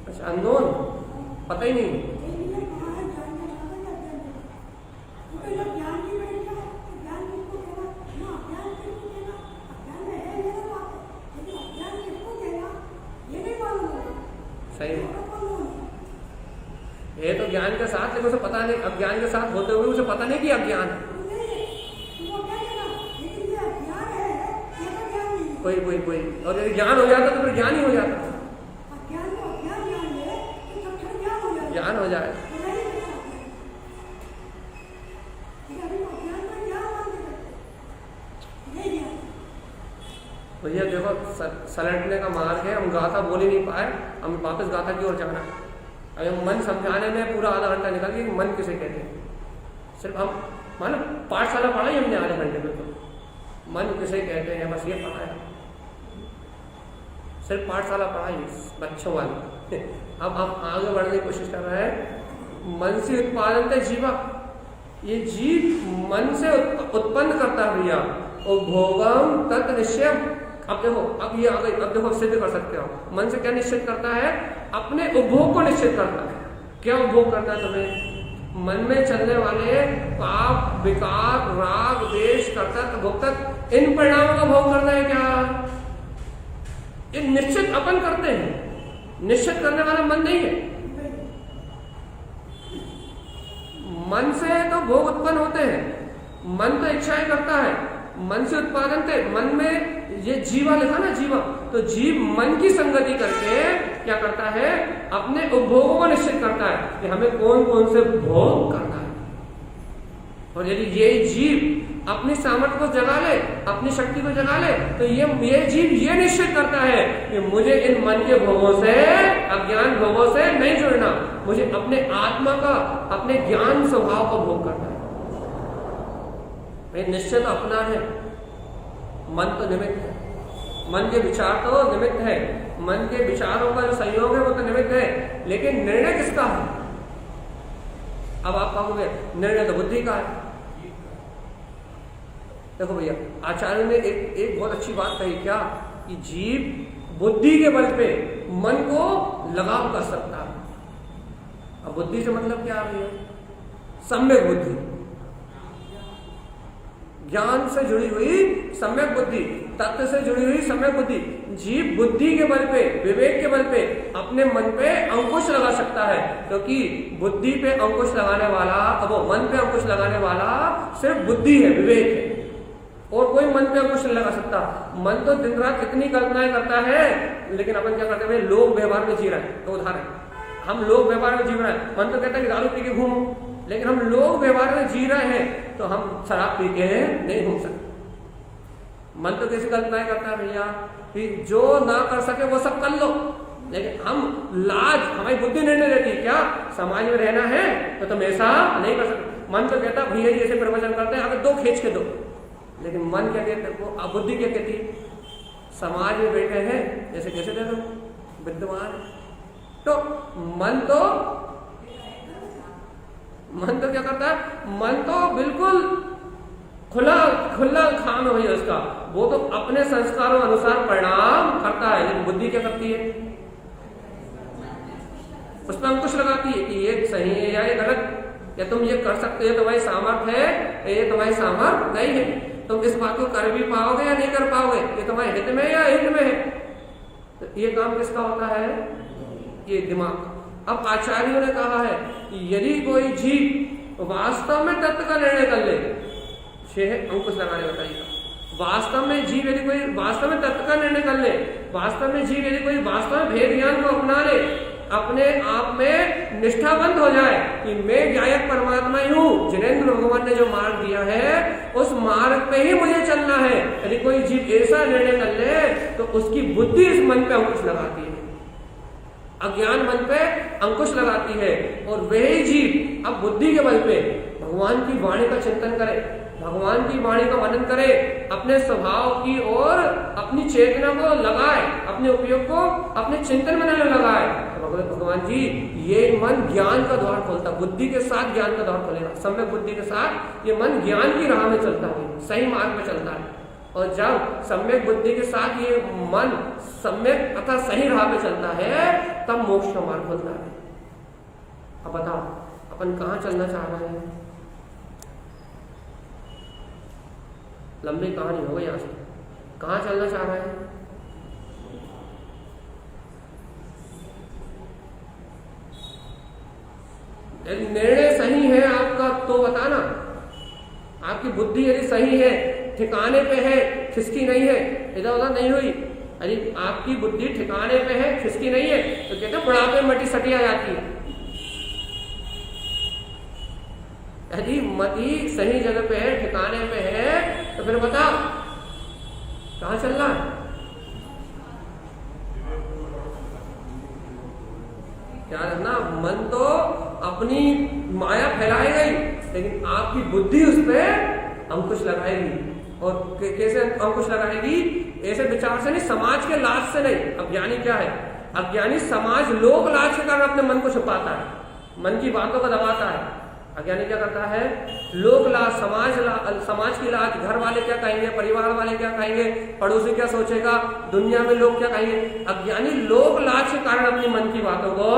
अच्छा, अननोन, पता ही नहीं। सही ये तो ज्ञान के साथ, लेकिन उसे पता नहीं, अज्ञान के साथ होते हुए उसे पता नहीं कि अज्ञान है। कोई और यदि ज्ञान हो जाता तो फिर ज्ञान ही हो जाता, ज्ञान हो जाए। भैया देखो सलटने का मार्ग है, हम गाथा बोल ही नहीं पाए, हम वापस गाथा की ओर जाना है। अगर मन समझाने में पूरा आधा घंटा निकल गया कि मन किसे कहते हैं। सिर्फ हम मानो पाठशाला पढ़ा ही हमने आधे घंटे में, तो मन किसे कहते हैं बस ये पढ़ा है, सिर्फ पाठशाला पढ़ाई बच्चों वाली। अब हम आगे बढ़ने की कोशिश कर रहे हैं। मन से उत्पादन थे जीवा, ये जीव मन से उत्पन्न करता है भैया। और भोगम तत् निश्चय। अब देखो, अब ये आ गई, अब देखो सिद्ध कर सकते हो। मन से क्या निश्चित करता है? अपने उपभोग को निश्चित करता है। क्या उपभोग करना है तुम्हें? मन में चलने वाले पाप, विकार, राग, द्वेष, कर्तव्य, भोक्तव्य, इन परिणामों का भोग करना है क्या? ये निश्चित अपन करते हैं, निश्चित करने वाला मन नहीं है। मन से तो भोग उत्पन्न होते हैं, मन तो इच्छाएं करता है, मन से उत्पादन थे। मन में ये जीवा लिखा ना, जीवा, तो जीव मन की संगति करके क्या करता है? अपने उपभोगों को निश्चित करता है कि हमें कौन कौन से भोग करना है। और यदि ये जीव अपनी सामर्थ्य को जगा ले, अपनी शक्ति को जगा ले, तो ये जीव ये निश्चित करता है कि मुझे इन मन के भोगों से, अज्ञान भोगों से नहीं जुड़ना, मुझे अपने आत्मा का, अपने ज्ञान स्वभाव का भोग करना है। निश्चय तो अपना है, मन तो निमित्त है। मन के विचार तो निमित्त है, मन के विचारों का जो संयोग है वो तो निमित्त है, लेकिन निर्णय किसका है? अब आप कहोगे निर्णय तो बुद्धि का है। देखो भैया, आचार्य ने एक बहुत अच्छी बात कही, क्या? कि जीव बुद्धि के बल पे मन को लगाव कर सकता है। अब बुद्धि से मतलब क्या है? सम्यक बुद्धि, ज्ञान से जुड़ी हुई सम्यक बुद्धि, तत्व से जुड़ी हुई सम्यक बुद्धि। जीव बुद्धि के बल पे, विवेक के बल पे अपने मन पे अंकुश लगा सकता है, क्योंकि बुद्धि पे अंकुश लगाने वाला, वो मन पे अंकुश लगाने वाला सिर्फ बुद्धि है, विवेक है, और कोई मन पे अंकुश नहीं लगा सकता। मन तो दिन रात इतनी कल्पनाएं करता है, लेकिन अपन क्या करते हैं? लोग व्यवहार में जी रहे हैं। तो उदाहरण, हम लोग व्यवहार में जी रहे हैं, मन तो कहता है कि दारू पी के घूमो, लेकिन हम लोग व्यवहार में जी रहे हैं, तो हम शराब पी के नहीं घूम सकते। मन तो कैसी कल्पनाएं करता है भैया कि जो ना कर सके वो सब कर लो, लेकिन हम लाज, हमारी बुद्धि निर्णय देती है क्या? समाज में रहना है तो तुम ऐसा नहीं कर सकते। मन तो कहता भैया जी ऐसे प्रवचन करते हैं, अगर दो खींच के दो, लेकिन मन क्या कहते हैं? अब बुद्धि क्या कहती है? समाज में बैठे हैं, जैसे कैसे दे दो, विद्यमान। तो मन तो क्या करता है? मन तो बिल्कुल खुला खाम है भैया उसका, वो तो अपने संस्कारों अनुसार परिणाम करता है। लेकिन बुद्धि क्या करती है? उस पर अंकुश लगाती है कि ये सही है या ये गलत, या तुम ये कर सकते हो, तुम्हारी सामर्थ्य है, ये तुम्हारी सामर्थ्य नहीं है, तुम इस बात को कर भी पाओगे या नहीं कर पाओगे, ये तुम्हारे हित में या हित में है। तो ये काम किसका होता है? ये दिमाग। अब आचार्यों ने कहा है कि यदि कोई जीव वास्तव में तत्व का निर्णय कर ले, अंकुश लगाने बताइएगा, वास्तव में जीव यदि कोई वास्तव में तत्व का निर्णय कर ले, वास्तव में जीव यदि कोई वास्तव में भेद ज्ञान को अपना ले, अपने आप में निष्ठाबंध हो जाए कि मैं गायक परमात्मा ही हूँ, जिनेंद्र भगवान ने जो मार्ग दिया है उस मार्ग पे ही मुझे चलना है, यदि कोई जीव ऐसा निर्णय कर ले तो उसकी बुद्धि इस मन पे अंकुश लगाती है, अज्ञान मन पे अंकुश लगाती है, और वही जीव अब बुद्धि के बल पे भगवान की वाणी का चिंतन करे, भगवान की वाणी का मनन करे, अपने स्वभाव की ओर अपनी चेतना को लगाए, अपने उपयोग को अपने चिंतन में लगाए। भगवान जी ये मन ज्ञान का द्वार खोलता, बुद्धि के साथ ज्ञान का द्वार खोलेगा, सम्यक बुद्धि के साथ ये मन ज्ञान की राह में चलता है, सही मार्ग में चलता है। और जब सम्यक बुद्धि के साथ ये मन सम्यक अथवा सही राह पे चलता है, तब मोक्ष का मार्ग खुलता है। अब बताओ अपन कहाँ चलना चाह रहे हैं? लंबी कहानी हो गई यहाँ से, कहाँ चलना चाह रहे हैं? यदि निर्णय सही है आपका तो बताना, आपकी बुद्धि यदि सही है, ठिकाने पे है, खिसकी नहीं है, इधर उधर नहीं हुई, यदि आपकी बुद्धि ठिकाने पे है, खिसकी नहीं है, तो कहते हैं बुढ़ापे में मटी सटी आ जाती है। यदि मति सही जगह पे है, ठिकाने पे है, तो फिर बताओ कहाँ चलना है? याद रखना, मन तो अपनी माया फैलाएगा ही, लेकिन आपकी बुद्धि उस पर अंकुश लगाएगी। और कैसे अंकुश लगाएगी? ऐसे विचार से नहीं, समाज के लाज से नहीं। अज्ञानी क्या है? अज्ञानी समाज लोक लाज के कारण अपने मन को छुपाता है, मन की बातों को दबाता है। अज्ञानी क्या करता है? लोक लाज, समाज की लाज, घर वाले क्या कहेंगे, परिवार वाले क्या कहेंगे, पड़ोसी क्या सोचेगा, दुनिया में लोग क्या कहेंगे। अज्ञानी लोक लाज के कारण अपनी मन की बातों को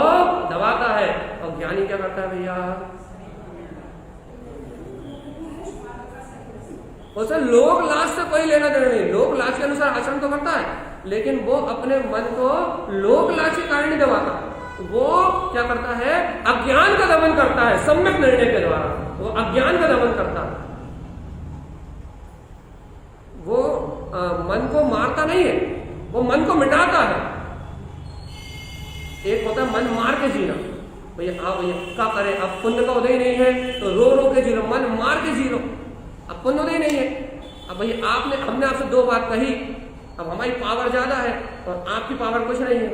दबाता है। और ज्ञानी क्या करता है भैया? उसे लोक लाज से कोई लेना देना नहीं, लोक लाज के अनुसार आचरण तो करता है, लेकिन वो अपने मन को लोक लाज के कारण नहीं दबाता। वो क्या करता है? अज्ञान का दमन करता है, सम्यक निर्णय के द्वारा वो अज्ञान का दमन करता है। वो मन को मारता नहीं है, वो मन को मिटाता है। एक होता है मन मार के जीना, भैया आप भैया क्या करें, अब पुण्य का उदय नहीं है तो रो रो के जी लो, मन मार के जी लो, अब पुण्य उदय नहीं है। अब भैया हमने आपसे 2 बात कही, अब हमारी पावर ज्यादा है और आपकी पावर कुछ नहीं है,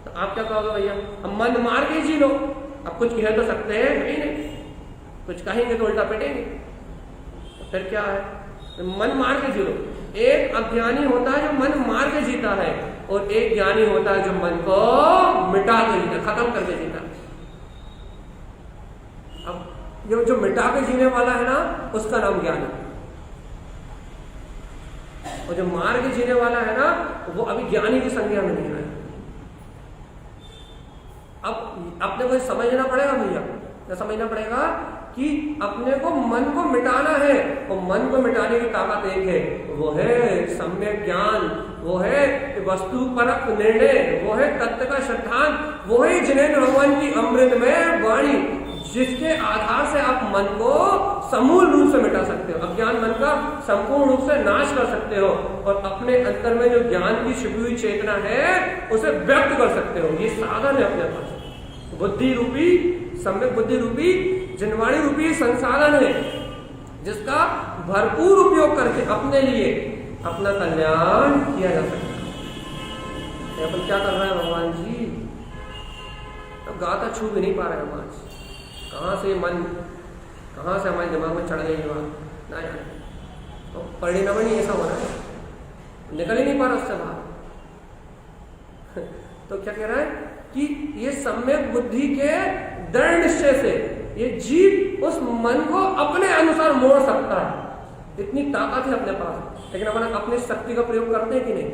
तो आप क्या कहोगे? भैया हम मन मार के जी लो। अब कुछ कह तो सकते हैं नहीं, कुछ कहेंगे तो उल्टा पिटेंगे, तो फिर क्या है? मन मार के जी लो। एक अज्ञानी होता है जो मन मार के जीता है, और एक ज्ञानी होता है जो मन को मिटा के जीता, खत्म करके जीता। अब जो मिटा के जीने वाला है ना, उसका नाम ज्ञानी, और जो मार के जीने वाला है ना, वो अभी ज्ञानी की संज्ञा में नहीं है। अब अपने को समझना पड़ेगा भैया, क्या समझना पड़ेगा कि अपने को मन को मिटाना है, और मन को मिटाने की ताकत एक है, वो है सम्यक ज्ञान, वो है वस्तुपरक निर्णय, वो है तत्व का सिद्धांत, वो है जिनेन्द्र भगवान की अमृतमय वाणी, जिसके आधार से आप मन को समूल रूप से मिटा सकते हो, अज्ञान मन का संपूर्ण रूप से नाश कर सकते हो, और अपने अंतर में जो ज्ञान की छिपी हुई चेतना है उसे व्यक्त कर सकते हो। ये साधन है अपने पास, बुद्धि रूपी, सम्यक बुद्धि रूपी, जिनवाणी रूपी संसाधन है, जिसका भरपूर उपयोग करके अपने लिए अपना कल्याण किया जा सकता है। अपन क्या कर रहे हैं भगवान जी? अब गाता छू भी नहीं पा रहे हम आज, कहाँ से हमारे दिमाग में चढ़ गई बात ना जाने, तो परिणाम नहीं ऐसा हो रहा है, निकल ही नहीं पा रहा उससे बाहर। तो क्या कह रहा है कि ये सम्यक बुद्धि के दृढ़ निश्चय से ये जीव उस मन को अपने अनुसार मोड़ सकता है, इतनी ताकत है अपने पास। लेकिन अपन अपनी शक्ति का प्रयोग करते हैं कि नहीं?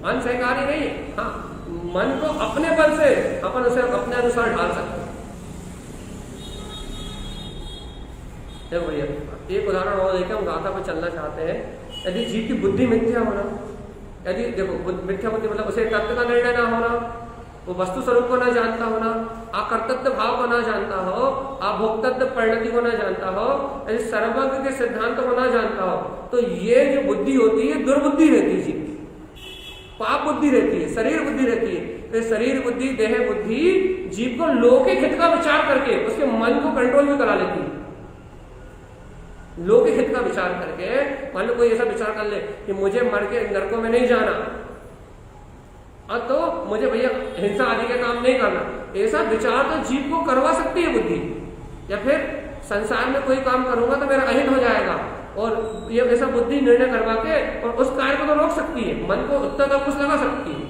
मन सहकारी नहीं है। हाँ, मन को अपने बल से अपन उसे अपने अनुसार ढाल सकते हैं। देखो भैया, एक उदाहरण और देखें, हम गाथा पर चलना चाहते हैं। यदि जीव की बुद्धि मिथ्या होना, यदि देखो मिथ्या बुद्धि मतलब उसे तत्व का निर्णय ना होना, वो वस्तु स्वरूप को ना जानता होना, आकर्तव्य भाव को ना जानता हो, अभोक्तव्य परिणति को ना जानता हो, यदि सर्वज्ञ के सिद्धांत को ना जानता हो, तो ये जो बुद्धि होती है दुर्बुद्धि रहती है, जीव पाप बुद्धि रहती है, शरीर बुद्धि रहती है। तो शरीर बुद्धि, देह बुद्धि जीव को लौकिक हित का विचार करके उसके मन को कंट्रोल भी करा लेती है। लौकिक हित का विचार करके, मान लो कोई ऐसा विचार कर ले कि मुझे मर के नरकों में नहीं जाना, और तो मुझे भैया हिंसा आदि के काम नहीं करना, ऐसा विचार तो जीव को करवा सकती है बुद्धि। या फिर संसार में कोई काम करूंगा तो मेरा अहित हो जाएगा, और ये ऐसा बुद्धि निर्णय करवा के और उस कार्य को तो रोक सकती है, मन को उत्तर का कुछ लगा सकती है।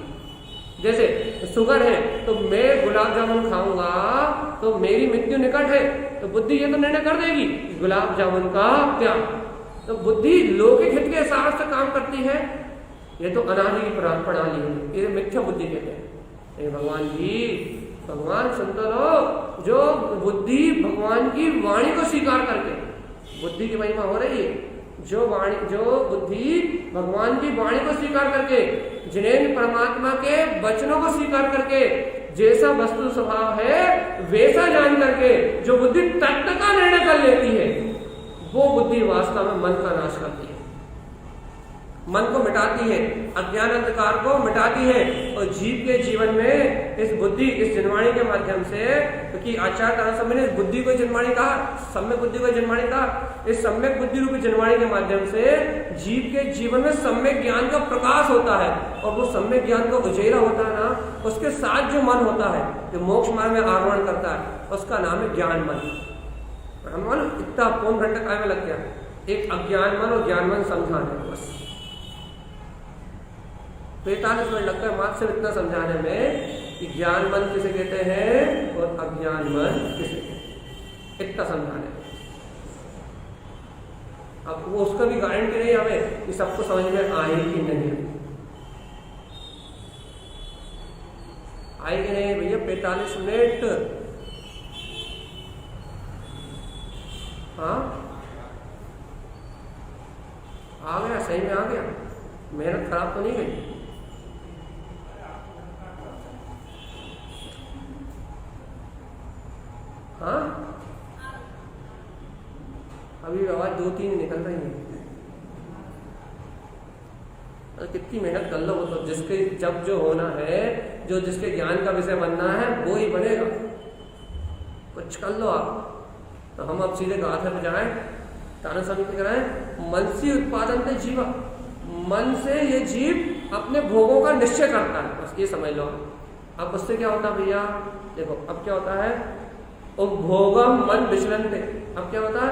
जैसे शुगर है तो मैं गुलाब जामुन खाऊंगा तो मेरी मृत्यु निकट है, तो बुद्धि ये तो निर्णय कर देगी गुलाब जामुन का त्याग। तो बुद्धि लौकिक हित के हिसाब से काम करती है, ये तो अनादि की प्रणाली है, ये मिथ्या बुद्धि कहते हैं। भगवान जी, भगवान सुनते रहो, जो बुद्धि भगवान की वाणी को स्वीकार करके, बुद्धि की महिमा हो रही है, जो बुद्धि भगवान की वाणी को स्वीकार करके, जिनेन्द्र परमात्मा के वचनों को स्वीकार करके, जैसा वस्तु स्वभाव है वैसा जान करके जो बुद्धि तत्व का निर्णय कर लेती है, वो बुद्धि वास्तव में मन का नाश करती है। मन को मिटाती है, अज्ञान अंधकार को मिटाती है। और जीव के जीवन में इस बुद्धि, इस जनवाणी के माध्यम से, क्योंकि आचार्य तारासम्य ने इस बुद्धि को जनवाणी कहा, सम्यक बुद्धि को जनवाणी कहा। इस सम्यक बुद्धि रूपी जनवाणी के माध्यम से जीव के जीवन में सम्यक ज्ञान का प्रकाश होता है। और वो सम्यक ज्ञान का उजेला होता है ना, उसके साथ जो मन होता है, जो मोक्ष मार्ग में आरोहण करता है, उसका नाम है ज्ञान मन। हम मानो इतना पौन घंटा काय में लग गया एक अज्ञान मन और ज्ञान मन समझाने, बस 45 मिनट लगता है मात्र सिर्फ इतना समझाने में कि ज्ञान मन किसे कहते हैं और अज्ञान मन किसे कहते हैं, इतना समझाने में। अब वो उसका भी गारंटी नहीं हमें कि सबको समझ में आएगी नहीं, आएगी नहीं भैया। 45 मिनट, हाँ आ गया, सही में आ गया, मेहनत खराब तो नहीं गई। हाँ अभी आवाज 2-3 निकल रही है। कितनी मेहनत कर लो, तो जिसके जब जो होना है, जो जिसके ज्ञान का विषय बनना है वो ही बनेगा, कुछ कर लो आप। तो हम अब सीधे गाथे पे जाए, ताना समिति कराएं, मन से उत्पादन थे जीवा, मन से ये जीव अपने भोगों का निश्चय करता है, बस ये समझ लो। अब उससे क्या होता है भैया, देखो अब क्या होता है, उपभोगम मन विचलन थे। अब क्या होता है,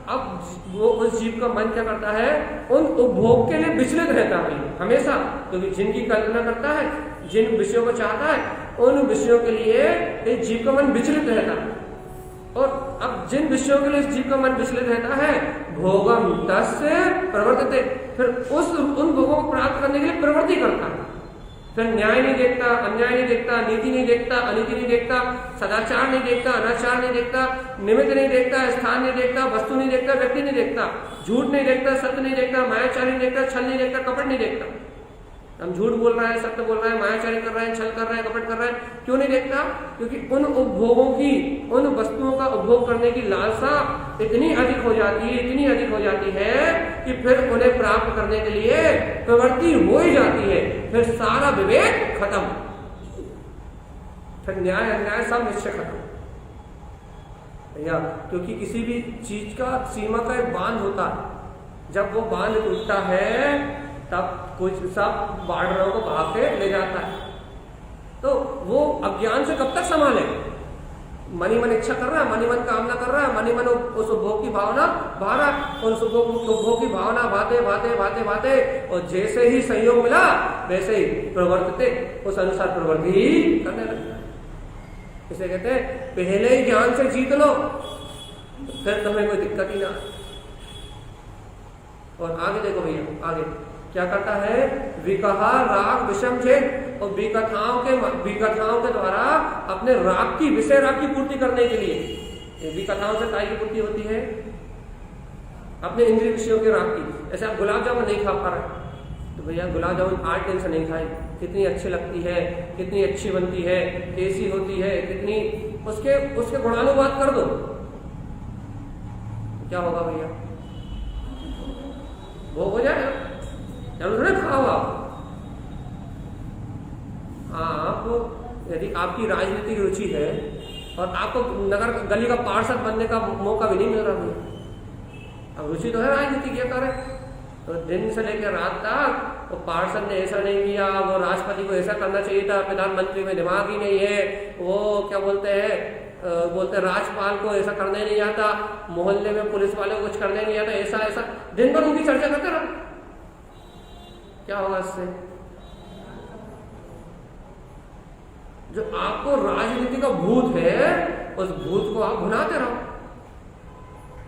अब वो उस जीव का मन क्या करता है, उन उपभोग के लिए विचलित रहता है हमेशा, क्योंकि जिनकी कल्पना करता है, जिन विषयों को चाहता है, उन विषयों के लिए इस जीव का मन विचलित रहता है। और अब जिन विषयों के लिए इस जीव का मन विचलित रहता है, भोगम तस्य प्रवर्तते, फिर उन भोगों को प्राप्त करने के लिए प्रवृत्ति करता है। फिर न्याय नहीं देखता, अन्याय नहीं देखता, नीति नहीं देखता, अनीति नहीं देखता, सदाचार नहीं देखता, अनाचार नहीं देखता, निमित्त नहीं देखता, स्थान नहीं देखता, वस्तु नहीं देखता, व्यक्ति नहीं देखता, झूठ नहीं देखता, सत्य नहीं देखता, मायाचारी नहीं देखता, छल नहीं देखता, कपट नहीं देखता। हम झूठ बोल रहा है, सत्य बोल रहा है, मायाचारी कर रहा है, छल कर रहा है, कपट कर रहा है, क्यों नहीं देखता? क्योंकि उन उपभोगों की, उन वस्तुओं का उपभोग करने की लालसा इतनी अधिक हो जाती है, इतनी अधिक हो जाती है कि फिर उन्हें प्राप्त करने के लिए प्रवृत्ति हो ही जाती है। फिर सारा विवेक खत्म, फिर न्याय अन्याय सब निश्चय खत्म भैया। क्योंकि किसी भी चीज का सीमा का एक बांध होता है, जब वो बांध टूटता है तब कुछ सब बार्डरों को भाग के ले जाता है। तो वो अज्ञान से कब तक संभाले? मनी मन इच्छा कर रहा है, मनी मन कामना कर रहा है, मनी मन उस उपभोग की भावना भा रहा है, और उस उपभोग की भावना भाते भाते भाते भाते, और जैसे ही संयोग मिला वैसे ही प्रवर्तते, उस अनुसार प्रवृत्ति करने लगता है। इसे कहते हैं पहले ही ज्ञान से जीत लो, फिर तुम्हें कोई दिक्कत ही ना। और आगे देखो भैया, आगे क्या करता है, विकहा राग विषम छेद, और विकथाओं के द्वारा अपने राग की, विषय राग की पूर्ति करने के लिए। विकथाओं से काय की पूर्ति होती है, अपने इंद्रिय विषयों के राग की। ऐसे आप गुलाब जामुन नहीं खा पा रहे तो भैया गुलाब जामुन 8 दिन से नहीं खाई, कितनी अच्छी लगती है, कितनी अच्छी बनती है, कैसी होती है, कितनी, उसके गुणानुवाद कर दो, क्या होगा भैया, वो हो जाएगा, जरूर खाओ आप। आप यदि आपकी राजनीतिक रुचि है और आपको नगर गली का पार्षद बनने का मौका भी नहीं मिल रहा भैया, अब रुचि तो है राजनीति क्या करे, तो दिन से लेकर रात तक वो पार्षद ने ऐसा नहीं किया, वो राष्ट्रपति को ऐसा करना चाहिए था, प्रधानमंत्री में दिमाग ही नहीं है, वो क्या बोलते हैं राजपाल को ऐसा करने नहीं आता, मोहल्ले में पुलिस वाले को कुछ करने नहीं आता, ऐसा ऐसा दिन भर उनकी चर्चा करते रहो। क्या होगा इससे? जो आपको राजनीति का भूत है, उस भूत को आप भुनाते रहो।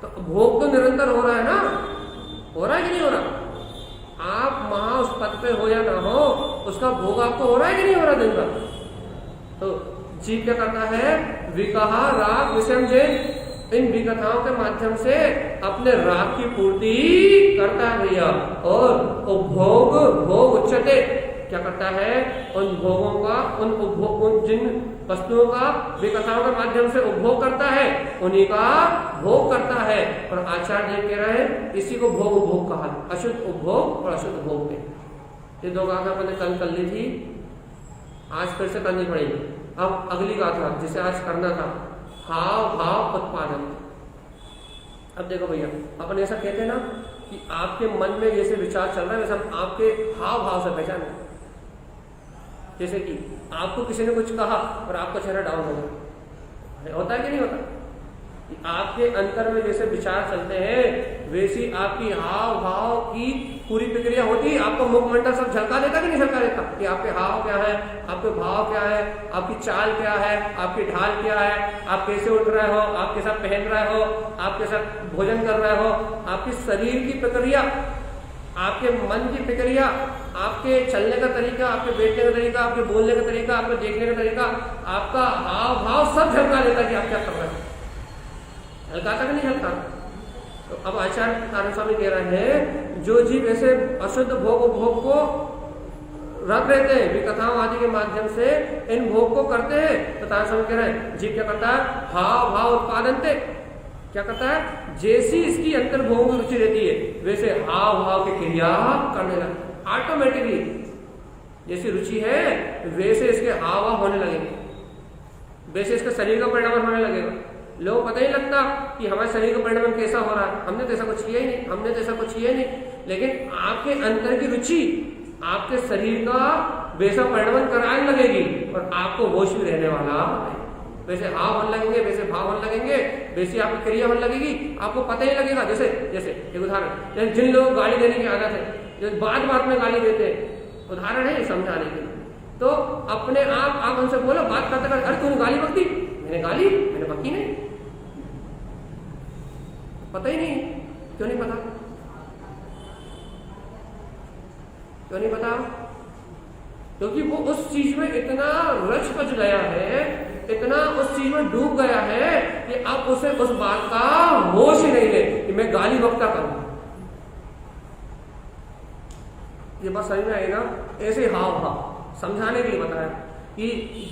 तो भोग तो निरंतर हो रहा है ना, हो रहा है कि नहीं हो रहा? आप वहां उस पद पे हो या ना हो, उसका भोग आपको हो रहा है कि नहीं हो रहा दिन भर? तो जीव क्या करता है, विकहा राग विषम छेद, इन विकथाओं के माध्यम से अपने राग की पूर्ति करता है भैया। और भोग उच्चते, क्या करता है, उन भोगों का, उन जिन वस्तुओं का विकथाओं के माध्यम से उपभोग करता है, उन्हीं का भोग करता है। और आचार्य देव कह रहे हैं इसी को भोग उपभोग कहा, अशुद्ध उपभोग और अशुद्ध भोग में। ये दो गाथा मैंने कल कर ली थी, आज फिर से करनी पड़ेगी। अब अगली गाथा जिसे आज करना था, हाव भाव उत्पादन। अब देखो भैया, अपन ऐसा कहते हैं ना कि आपके मन में जैसे विचार चल रहा है वैसे हम आपके हाव भाव से पहचाने। जैसे कि आपको किसी ने कुछ कहा और आपका चेहरा डाउन हो गया, होता है कि नहीं होता? आपके अंतर में जैसे विचार चलते हैं वैसी आपकी हाव भाव की पूरी प्रक्रिया होती है। आपको मुखमंडल सब झलका देता कि नहीं झलका देता कि आपके हाव क्या है, आपके भाव क्या है, आपकी चाल क्या है, आपकी ढाल क्या है, आप कैसे उठ रहे हो, आप कैसा पहन रहे हो, आप कैसा भोजन कर रहे हो, आपकी शरीर की प्रक्रिया, आपके मन की प्रक्रिया, आपके चलने का तरीका, आपके बैठने का तरीका, आपके बोलने का तरीका, आपके देखने का तरीका, आपका हाव भाव सब झलका देता कि आप क्या कर रहे हैं। हल्काता कि नहीं हल्का? तो अब आचार्य नारायण स्वामी कह रहे हैं जो जीव ऐसे अशुद्ध भोग उपभोग को रख रहते हैं, विकथाओं आदि के माध्यम से इन भोग को करते हैं, तो नारायण स्वामी कह रहे हैं जीव क्या करता है, हाव भाव उत्पादन थे, क्या करता है, जैसी इसकी अंतर भोगों में रुचि रहती है वैसे हाव भाव की क्रिया करने लगता, ऑटोमेटिकली जैसी रुचि है वैसे इसके हाव भाव होने लगेंगे, वैसे इसके शरीर का परिणाम होने लगेगा। लोग पता ही लगता कि हमारे शरीर का परिणाम कैसा हो रहा है, हमने तो ऐसा कुछ किया ही नहीं, हमने तो ऐसा कुछ किया ही नहीं, लेकिन आपके अंतर की रुचि आपके शरीर का वैसा परिणाम कराने लगेगी और आपको होश भी रहने वाला है। वैसे हाव होने लगेंगे, वैसे भाव होने लगेंगे, वैसी आपकी क्रिया होने लगेगी, आपको पता ही लगेगा। जैसे एक उदाहरण, जैसे जिन लोगों को गाली देने की आदत है, जो बात बात में गाली देते हैं, उदाहरण है समझाने के लिए, तो अपने आप उनसे बोलो बात करते करते, अरे तूने गाली बकती, मैंने बकी नहीं, पता ही नहीं। क्यों नहीं पता? क्यों नहीं पता? क्योंकि वो उस चीज में इतना रच पच गया है, इतना उस चीज में डूब गया है कि अब उसे उस बात का होश ही नहीं है कि मैं गाली बकता करूं। ये बात समझ में आई ना? ऐसे हाव भाव समझाने के लिए बताया कि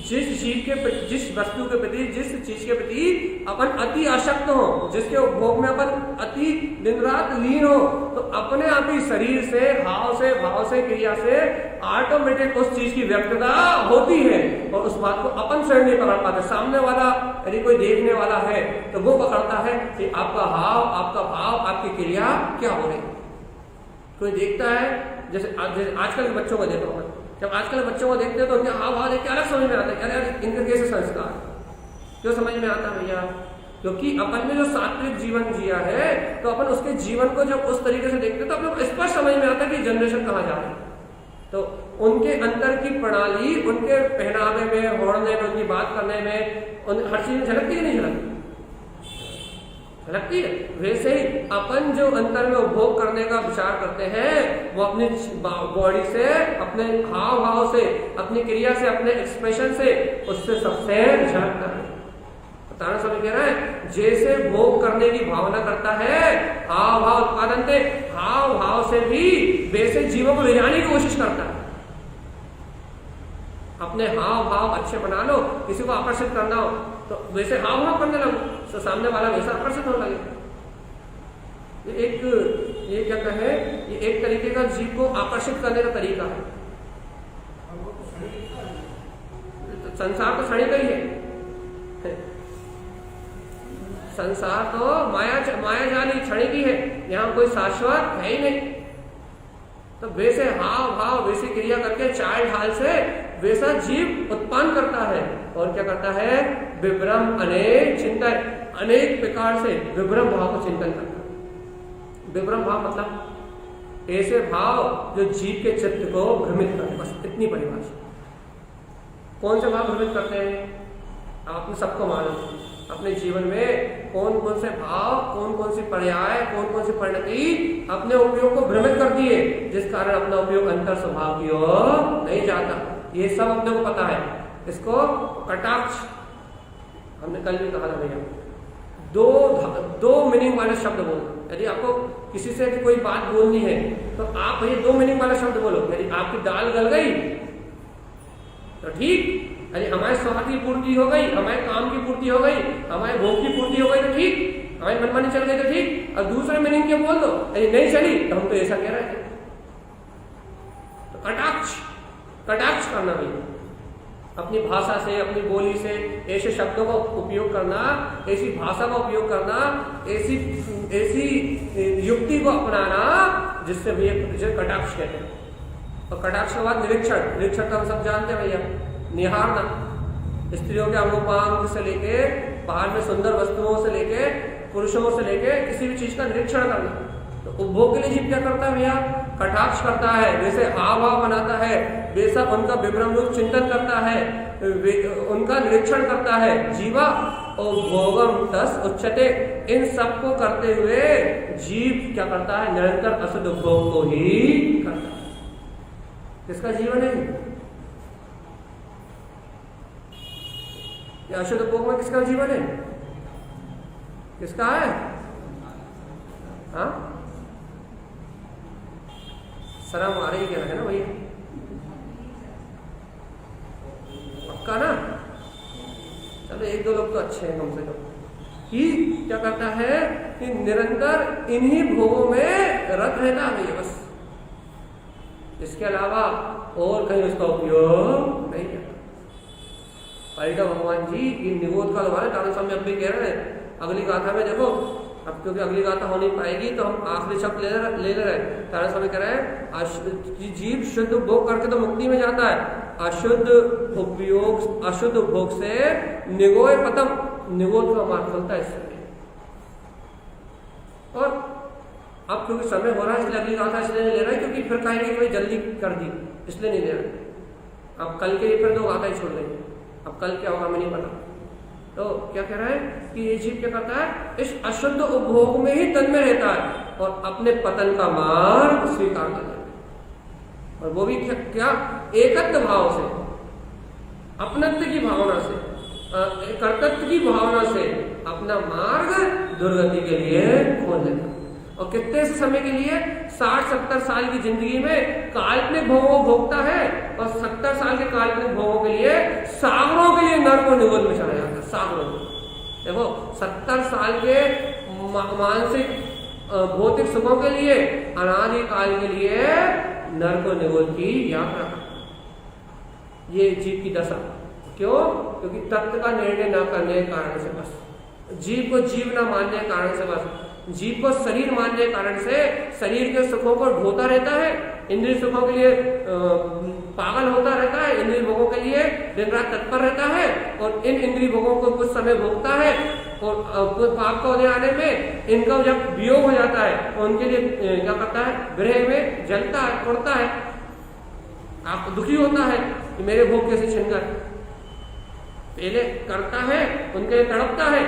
जिस जीव के प्रति, जिस वस्तु के प्रति, जिस चीज के प्रति अपन अति आसक्त हो, जिसके उपभोग में अपन अति दिन रात लीन हो, तो अपने आप ही शरीर से, हाव से, भाव से, क्रिया से ऑटोमेटिक उस चीज की व्यक्तता होती है और उस बात को अपन स्वयं नहीं पकड़ पाते। सामने वाला यदि कोई देखने वाला है तो वो पकड़ता है कि आपका हाव, आपका भाव, आपकी क्रिया क्या हो रही है। कोई देखता है, जैसे आजकल के बच्चों को देखो, जब आजकल बच्चों को देखते हैं तो उनके हाव भाव देख के अलग समझ में आता है, अरे इनके कैसे संस्कार, क्यों समझ में आता है भैया? क्योंकि अपन ने जो सात्विक जीवन जिया है तो अपन उसके जीवन को जब उस तरीके से देखते हैं तो अपन स्पष्ट समझ में आता है कि जनरेशन कहाँ जा रही है। तो उनके अंदर की प्रणाली, उनके पहनावे में, ओढ़ने में, उनकी बात करने में, हर चीज में झलकती है नहीं झलकती? लगती है। वैसे ही अपन जो अंतर में उपभोग करने का विचार करते हैं वो अपनी बॉडी से, अपने हाव भाव से, अपनी क्रिया से, अपने एक्सप्रेशन से, उससे सबसे झलकता है। तारा स्वामी कह रहा है जैसे भोग करने की भावना करता है, हाव भाव उत्पादन से, हाव भाव से भी वैसे जीवों को ले जाने की कोशिश करता है। अपने हाव भाव अच्छे बना लो, किसी को आकर्षित करना हो तो वैसे हाव भाव करने लगो तो सामने वाला वैसा आकर्षित होने लगे। ये क्या कहे, ये एक तरीके का जीव को आकर्षित करने का तरीका है। तो संसार तो क्षणिक ही है, संसार तो माया जाली क्षणिक ही है, यहाँ कोई शाश्वत है ही नहीं। तो वैसे हाव भाव, वैसी क्रिया करके, चाल ढाल से वैसा जीव उत्पन्न करता है और क्या करता है, विभ्रम अनेक चिंतन, अनेक प्रकार से विभ्रम भाव को चिंतन करता है। विभ्रम भाव मतलब ऐसे भाव जो जीव के चित्त को भ्रमित करते, बस इतनी परिभाषा। कौन से भाव भ्रमित करते हैं? आपने सबको मालूम, अपने जीवन में कौन कौन से भाव, कौन कौन सी पर्याय, कौन कौन सी परिणति अपने उपयोग को भ्रमित करती है, जिस कारण अपना उपयोग अंतर स्वभाव की ओर नहीं जाता। ये सब अपने को पता है। इसको कटाक्ष, हमने कल भी कहा था भैया, दो मीनिंग वाले शब्द बोलते, यदि आपको किसी से कोई बात बोलनी है तो आप भैया 2 मीनिंग वाला शब्द बोलो। यदि आपकी दाल गल गई तो ठीक, यदि हमारे स्वाद की पूर्ति हो गई, हमारे काम की पूर्ति हो गई, हमारे भोग की पूर्ति हो गई तो ठीक, हमारी मनमानी चल गई तो ठीक। और दूसरे मीनिंग के बोल दो, यदि नहीं चली तो हम तो ऐसा कह रहे थे। तो कटाक्ष करना भैया, अपनी भाषा से, अपनी बोली से ऐसे शब्दों का उपयोग करना, ऐसी भाषा का उपयोग करना, ऐसी युक्ति को अपनाना जिससे भैया जिसे कटाक्ष कहते हैं। और कटाक्ष के बाद निरीक्षण तो हम सब जानते हैं भैया, निहारना, स्त्रियों के अंगोपांग से लेके, बाहर में सुंदर वस्तुओं से लेके, पुरुषों से लेके किसी भी चीज का निरीक्षण करना। तो उपभोग के लिए जीव क्या करता है भैया? कटाक्ष करता है, जैसे हाव भाव बनाता है, बेशक उनका विभ्रम रूप चिंतन करता है, उनका निरीक्षण करता है। जीवा और भोगम तस उच्चते, इन सब को करते हुए जीव क्या करता है? निरंतर अशुद्ध भोग को ही करता है। किसका जीवन है ये? अशुद्ध भोग में किसका जीवन है? किसका है? हाँ, शर्म आ रही क्या है ना भैया? पक्का ना? चलो 1-2 लोग तो अच्छे हैं कम से कम। कि क्या करता है कि निरंतर इन्हीं भोगों में रत रहता है भैया, बस इसके अलावा और कहीं उसका उपयोग नहीं करता। परिणा भगवान जी की निबोध का दोबारा तारण स्वामी अब भी कह रहे हैं अगली गाथा में। देखो अब क्योंकि अगली गाथा हो नहीं पाएगी तो हम आखिरी शब्द ले रहे। तारण स्वामी कह रहे हैं जीव शुद्ध भोग करके तो मुक्ति में जाता है, अशुद्ध भोग से निगोय पतम, निगोध का मार्ग खुलता है इससे। और अब क्योंकि समय हो रहा है इसलिए अगली गाथा इसलिए नहीं ले रहा है क्योंकि फिर कहेंगे कि भाई जल्दी कर दी, इसलिए नहीं ले रहे। अब कल के लिए फिर 2 गाथा ही छोड़ देंगे, अब कल क्या होगा हमें नहीं पता। तो क्या कह रहा है कि ये जीव क्या करता है? इस अशुद्ध उपभोग में ही तन में रहता है और अपने पतन का मार्ग स्वीकार कर लेता है। और वो भी क्या? एकत्व भाव से, अपनत्व की भावना से, कर्तव्य की भावना से अपना मार्ग दुर्गति के लिए खोल लेता है। और कितने समय के लिए? 60-70 साल की जिंदगी में काल्पनिक भोगों को भोगता है और 70 साल के काल्पनिक भोगों के लिए सागरों के लिए नर्क और निगोद में चला जाता है। सागरों में देखो 70 साल के मानसिक भौतिक सुखों के लिए अनादि काल के लिए नर्क और निगोद की यात्रा, ये जीव की दशा। क्यों? क्योंकि तत्व का निर्णय न करने के कारण से, बस जीव को जीव न मानने के कारण से, बस जीव को शरीर मानने के कारण से शरीर के सुखों को ढोता रहता है, इंद्रिय सुखों के लिए पागल होता रहता है, इंद्रिय भोगों के लिए दिन रात तत्पर रहता है और इन इंद्रिय भोगों को कुछ समय भोगता है और पाप का उदय आने में इनका जब वियोग हो जाता है तो उनके लिए क्या करता है? विरह में जलता है, उड़ता है, आप दुखी होता है कि मेरे भोग कैसे छिन गए। पहले करता है, उनके लिए तड़पता है,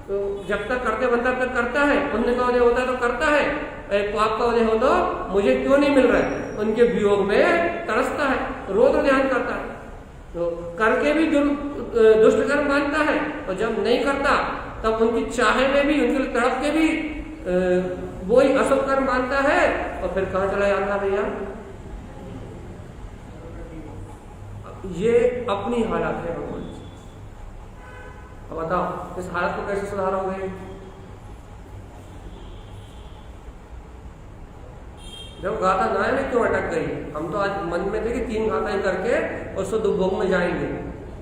तो जब तक करते बनता तक करता है, पुण्य का उदय होता है तो करता है, पाप का उदय हो तो मुझे क्यों नहीं मिल रहा है, उनके वियोग में तरसता है, रोज ध्यान करता है। तो करके भी दुष्ट कर्म मानता है और जब नहीं करता तब उनकी चाहे में भी, उनके लिए तड़प के भी वही अशुभ कर्म मानता है और फिर कहाँ चला जाता है भैया? ये अपनी हालत है भगवान। अब बताओ इस हालत को कैसे सुधारोगे? जब गाथा ना में क्यों अटक गई? हम तो आज मन में थे कि 3 गाथाएं करके और शुद्ध उपभोग में जाएंगे,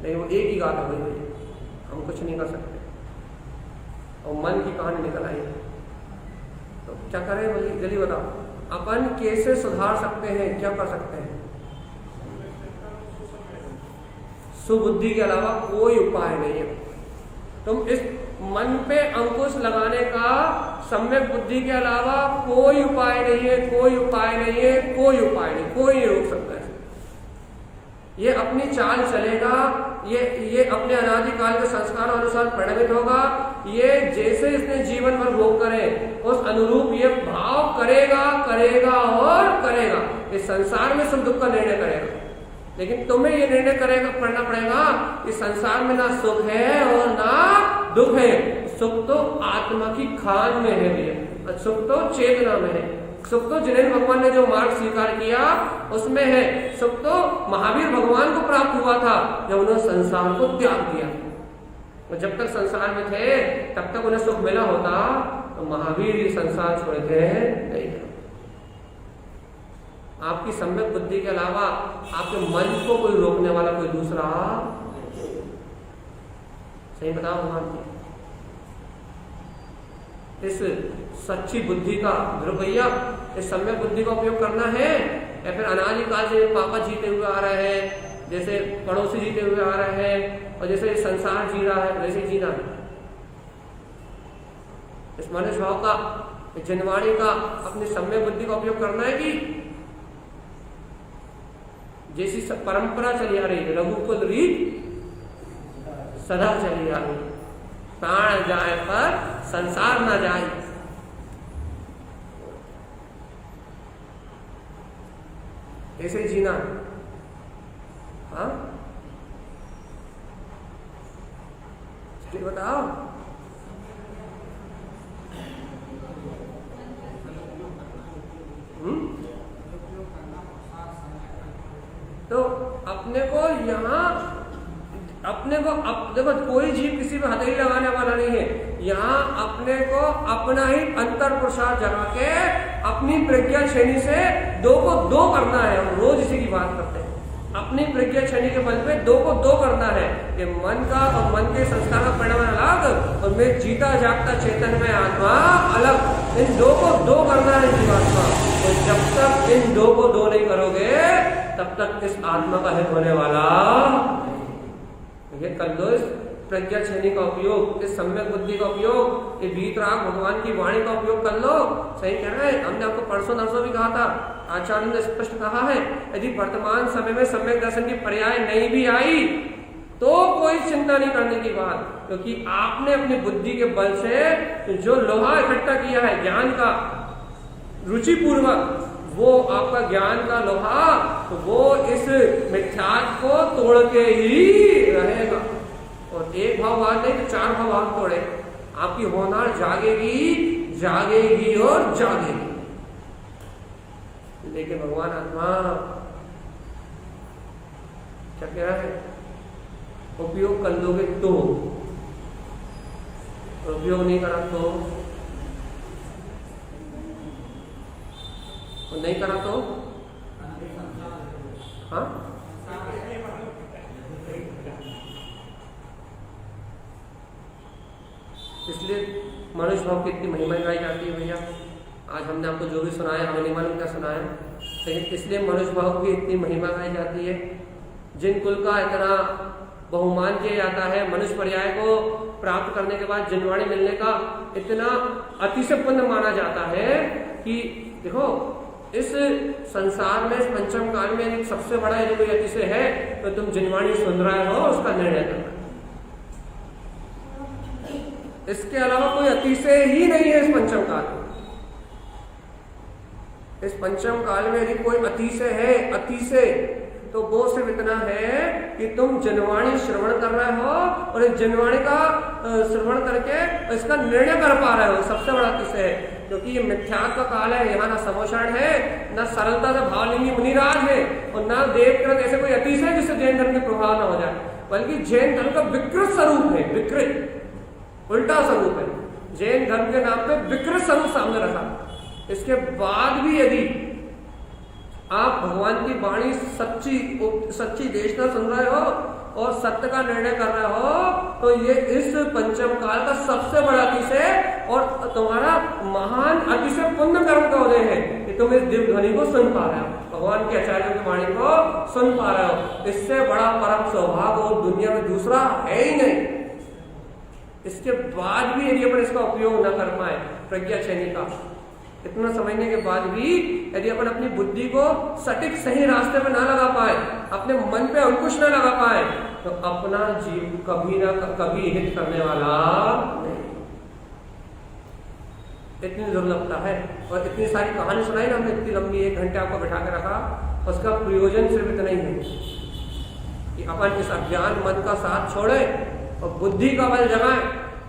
नहीं वो एक ही गाथा हुई है, हम कुछ नहीं कर सकते और मन की कहानी निकल आई। तो क्या करें बोलिए, जल्दी बताओ अपन कैसे सुधार सकते हैं, क्या कर सकते हैं? सुबुद्धि के अलावा कोई उपाय नहीं है। तुम इस मन पे अंकुश लगाने का सम्यक बुद्धि के अलावा कोई उपाय नहीं है, कोई उपाय नहीं है, कोई उपाय नहीं, कोई नहीं रोक सकता है। ये अपनी चाल चलेगा, ये अपने अनादिकाल के संस्कार अनुसार परिणमित होगा। ये जैसे इसने जीवन भर भोग करे उस अनुरूप ये भाव करेगा करेगा और करेगा। इस संसार में सुख दुख का निर्णय करेगा, लेकिन तुम्हें ये निर्णय करना पड़ेगा कि संसार में ना सुख है और ना दुख है। सुख तो आत्मा की खान में है भैया। सुख तो चेतना में है, सुख तो जिनेन्द्र भगवान ने जो मार्ग स्वीकार किया उसमें है, सुख तो महावीर भगवान को प्राप्त हुआ था जब उन्होंने संसार को त्याग दिया। और जब तक संसार में थे तब तक उन्हें सुख मिला होता, तो महावीर ये संसार छोड़ के नहीं। आपकी सम्यक बुद्धि के अलावा आपके मन को कोई रोकने वाला कोई दूसरा, सही बताओ भगवान की इस सच्ची बुद्धि का ध्रुव भैया, इस सम्यक बुद्धि का उपयोग करना है या फिर अनादिकाल से पापा जीते हुए आ रहे हैं, जैसे पड़ोसी जीते हुए आ रहे हैं और जैसे संसार जी रहा है वैसे जीना है। इस मनुष्य भाव का, जनवाणी का, अपनी सम्यक बुद्धि का उपयोग करना है कि जैसी परंपरा चली आ रही है, रघुकुल रीत सदा चली आ रही, प्राण जाए पर संसार न जाए। ऐसे जीना, हाँ बताओ। तो अपने को यहाँ, अपने को देखो कोई जीव किसी पे हथेली लगाने वाला नहीं है। यहाँ अपने को अपना ही अंतर पुरुषार्थ जगा के अपनी प्रज्ञा श्रेणी से दो को दो करना है। हम रोज इसी की बात करते हैं, अपनी प्रज्ञा श्रेणी के बल पे दो को दो करना है। ये मन का और मन के संस्कार का परिणाम अलग और मैं जीता जागता चेतन में आत्मा अलग, इन दो को दो करना है जीवात्मा। तो जब तक इन दो को दो नहीं करोगे तब तक इस आत्मा का हित होने वाला। ये कर दो इस प्रज्ञा श्रेणी का उपयोग, इस सम्यक बुद्धि का उपयोग, ये वीतराग भगवान की वाणी का उपयोग कर लो। सही कह रहे हैं, हमने आपको परसों नरसों भी कहा था, आचार्य ने स्पष्ट कहा है, यदि वर्तमान समय में सम्यक दर्शन की पर्याय नहीं भी आई तो कोई चिंता नहीं करने की बात, क्योंकि आपने अपनी बुद्धि के बल से जो लोहा इकट्ठा किया है ज्ञान का रुचि पूर्वक, वो आपका ज्ञान का लोहा, तो वो इस मिथ्यात्व को तोड़ के ही रहेगा। और एक भाव बात नहीं तो चार भाव आप तोड़े, आपकी होनार जागेगी जागेगी और जागेगी। लेकिन भगवान आत्मा क्या कह रहा है, उपयोग कर लोगे तो, उपयोग नहीं करा तो नहीं करा तो हाँ, इसलिए मनुष्य भाव की इतनी महिमा गाई जाती है भैया। आज हमने आपको जो भी सुनाया, हमें नहीं मालूम क्या सुनाया, लेकिन इसलिए मनुष्य भाव की इतनी महिमा गाई जाती है। जिन कुल का इतना बहुमान किया जाता है, मनुष्य पर्याय को प्राप्त करने के बाद जिनवाणी मिलने का इतना अतिशय पुण्य माना जाता है कि देखो इस संसार में, इस पंचम काल में एक सबसे बड़ा यदि कोई अतिशय है तो तुम जिनवाणी सुन रहे हो उसका निर्णय करना। इसके अलावा कोई अतिशय ही नहीं है इस पंचम काल में। इस पंचम काल में यदि कोई अतिशय है, अतिशय तो वो सिर्फ इतना है कि तुम जनवाणी श्रवण कर रहे हो और इस जनवाणी का श्रवण करके इसका निर्णय कर पा रहे हो, सबसे बड़ा अतिशय है। क्योंकि ये मिथ्यात्व का काल है, यहाँ ना समोषण है, ना सरलता से भावलिंगी मुनिराज है और ना देवकृत ऐसे कोई अतिशय जिससे जैन धर्म के प्रभाव ना हो जाए, बल्कि जैन धर्म का विकृत स्वरूप है, विकृत उल्टा स्वरूप है। जैन धर्म के नाम पे विकृत स्वरूप सामने रखा। इसके बाद भी यदि आप भगवान की वाणी सच्ची देशना सुन रहे हो और सत्य का निर्णय कर रहे हो, तो ये इस पंचम काल का सबसे बड़ा अतिशय और तुम्हारा महान अतिशय पुण्य कर्म का उदय है कि तुम इस दिव्य ध्वनि को सुन पा रहे हो, भगवान के आचार्यों की वाणी को सुन पा रहे हो। इससे बड़ा परम सौभाग्य और दुनिया में दूसरा है ही नहीं। इसके बाद भी यदि अपन इसका उपयोग न कर पाए, प्रज्ञा श्रेणी का इतना समझने के बाद भी यदि अपन अपनी बुद्धि को सटीक सही रास्ते पे ना लगा पाए, अपने मन पे अंकुश ना लगा पाए, तो अपना जीव कभी ना कभी हित करने वाला नहीं। इतनी दुर्लभता है और इतनी सारी कहानी सुनाई ना हमने, इतनी लंबी 1 घंटे आपको बैठा के रखा, उसका प्रयोजन सिर्फ इतना ही है कि अपन इस अज्ञान मन का साथ छोड़े और बुद्धि का बल जगाए।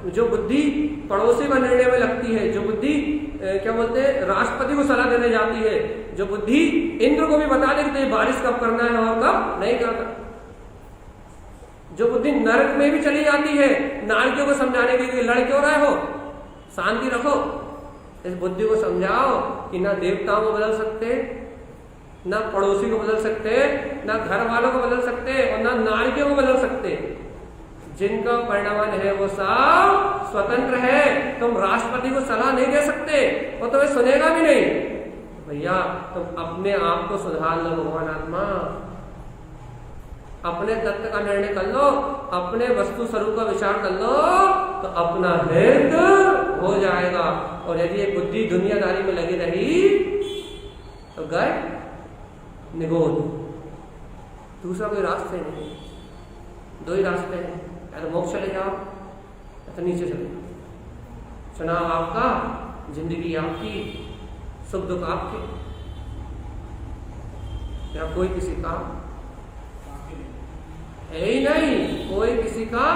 जो बुद्धि पड़ोसी का निर्णय में लगती है, जो बुद्धि क्या बोलते हैं राष्ट्रपति को सलाह देने जाती है, जो बुद्धि इंद्र को भी बता देती है बारिश कब करना है और कब नहीं करना, जो बुद्धि नरक में भी चली जाती है नारकियों को समझाने के लिए, लड़ क्यों रहे हो, शांति रखो। इस बुद्धि को समझाओ कि ना देवताओं को बदल सकते, ना पड़ोसी को बदल सकते, ना घर वालों को बदल सकते और ना नारकियों को बदल सकते। जिनका परिणाम है वो सब स्वतंत्र है। तुम राष्ट्रपति को सलाह नहीं दे सकते, वो तुम्हें सुनेगा भी नहीं। भैया तुम अपने आप को सुधार लो भगवान आत्मा, अपने तत्व का निर्णय कर लो, अपने वस्तु स्वरूप का विचार कर लो, तो अपना हित हो जाएगा। और यदि ये बुद्धि दुनियादारी में लगी रही तो गए निगोद, दूसरा कोई रास्ते नहीं, दो ही रास्ते हैं, या तो मोक्ष चले जाओ या तो नीचे चले जाओ। चुनाव आपका, जिंदगी आपकी, सुख दुख आपके, या कोई किसी का है ही नहीं, कोई किसी का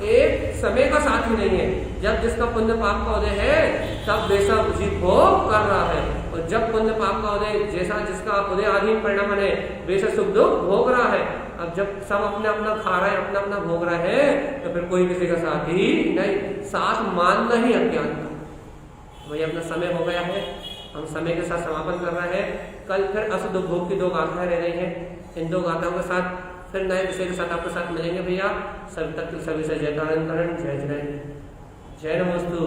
एक समय का साथी नहीं है। जब जिसका पुण्य पाप का उदय है तब वैसा उचित भोग कर रहा है, और जब पुण्य पाप का उदय जैसा जिसका उदय आधीन परिणाम है वैसा सुख दुख भोग रहा है। अब जब सब अपना अपना खा रहे हैं, अपना अपना भोग रहे हैं, तो फिर कोई किसी का साथी नहीं। साथ मानना ही अज्ञान का। वही अपना समय हो गया है, हम समय के साथ समापन कर रहे हैं। कल फिर असुख भोग की 2 गाथाएं रह रही हैं। इन 2 गाथाओं के साथ फिर नए विषय के साथ आपके साथ मिलेंगे भैया। सभी तक सभी से जयकारण करण, जय जय जय नमस्तु।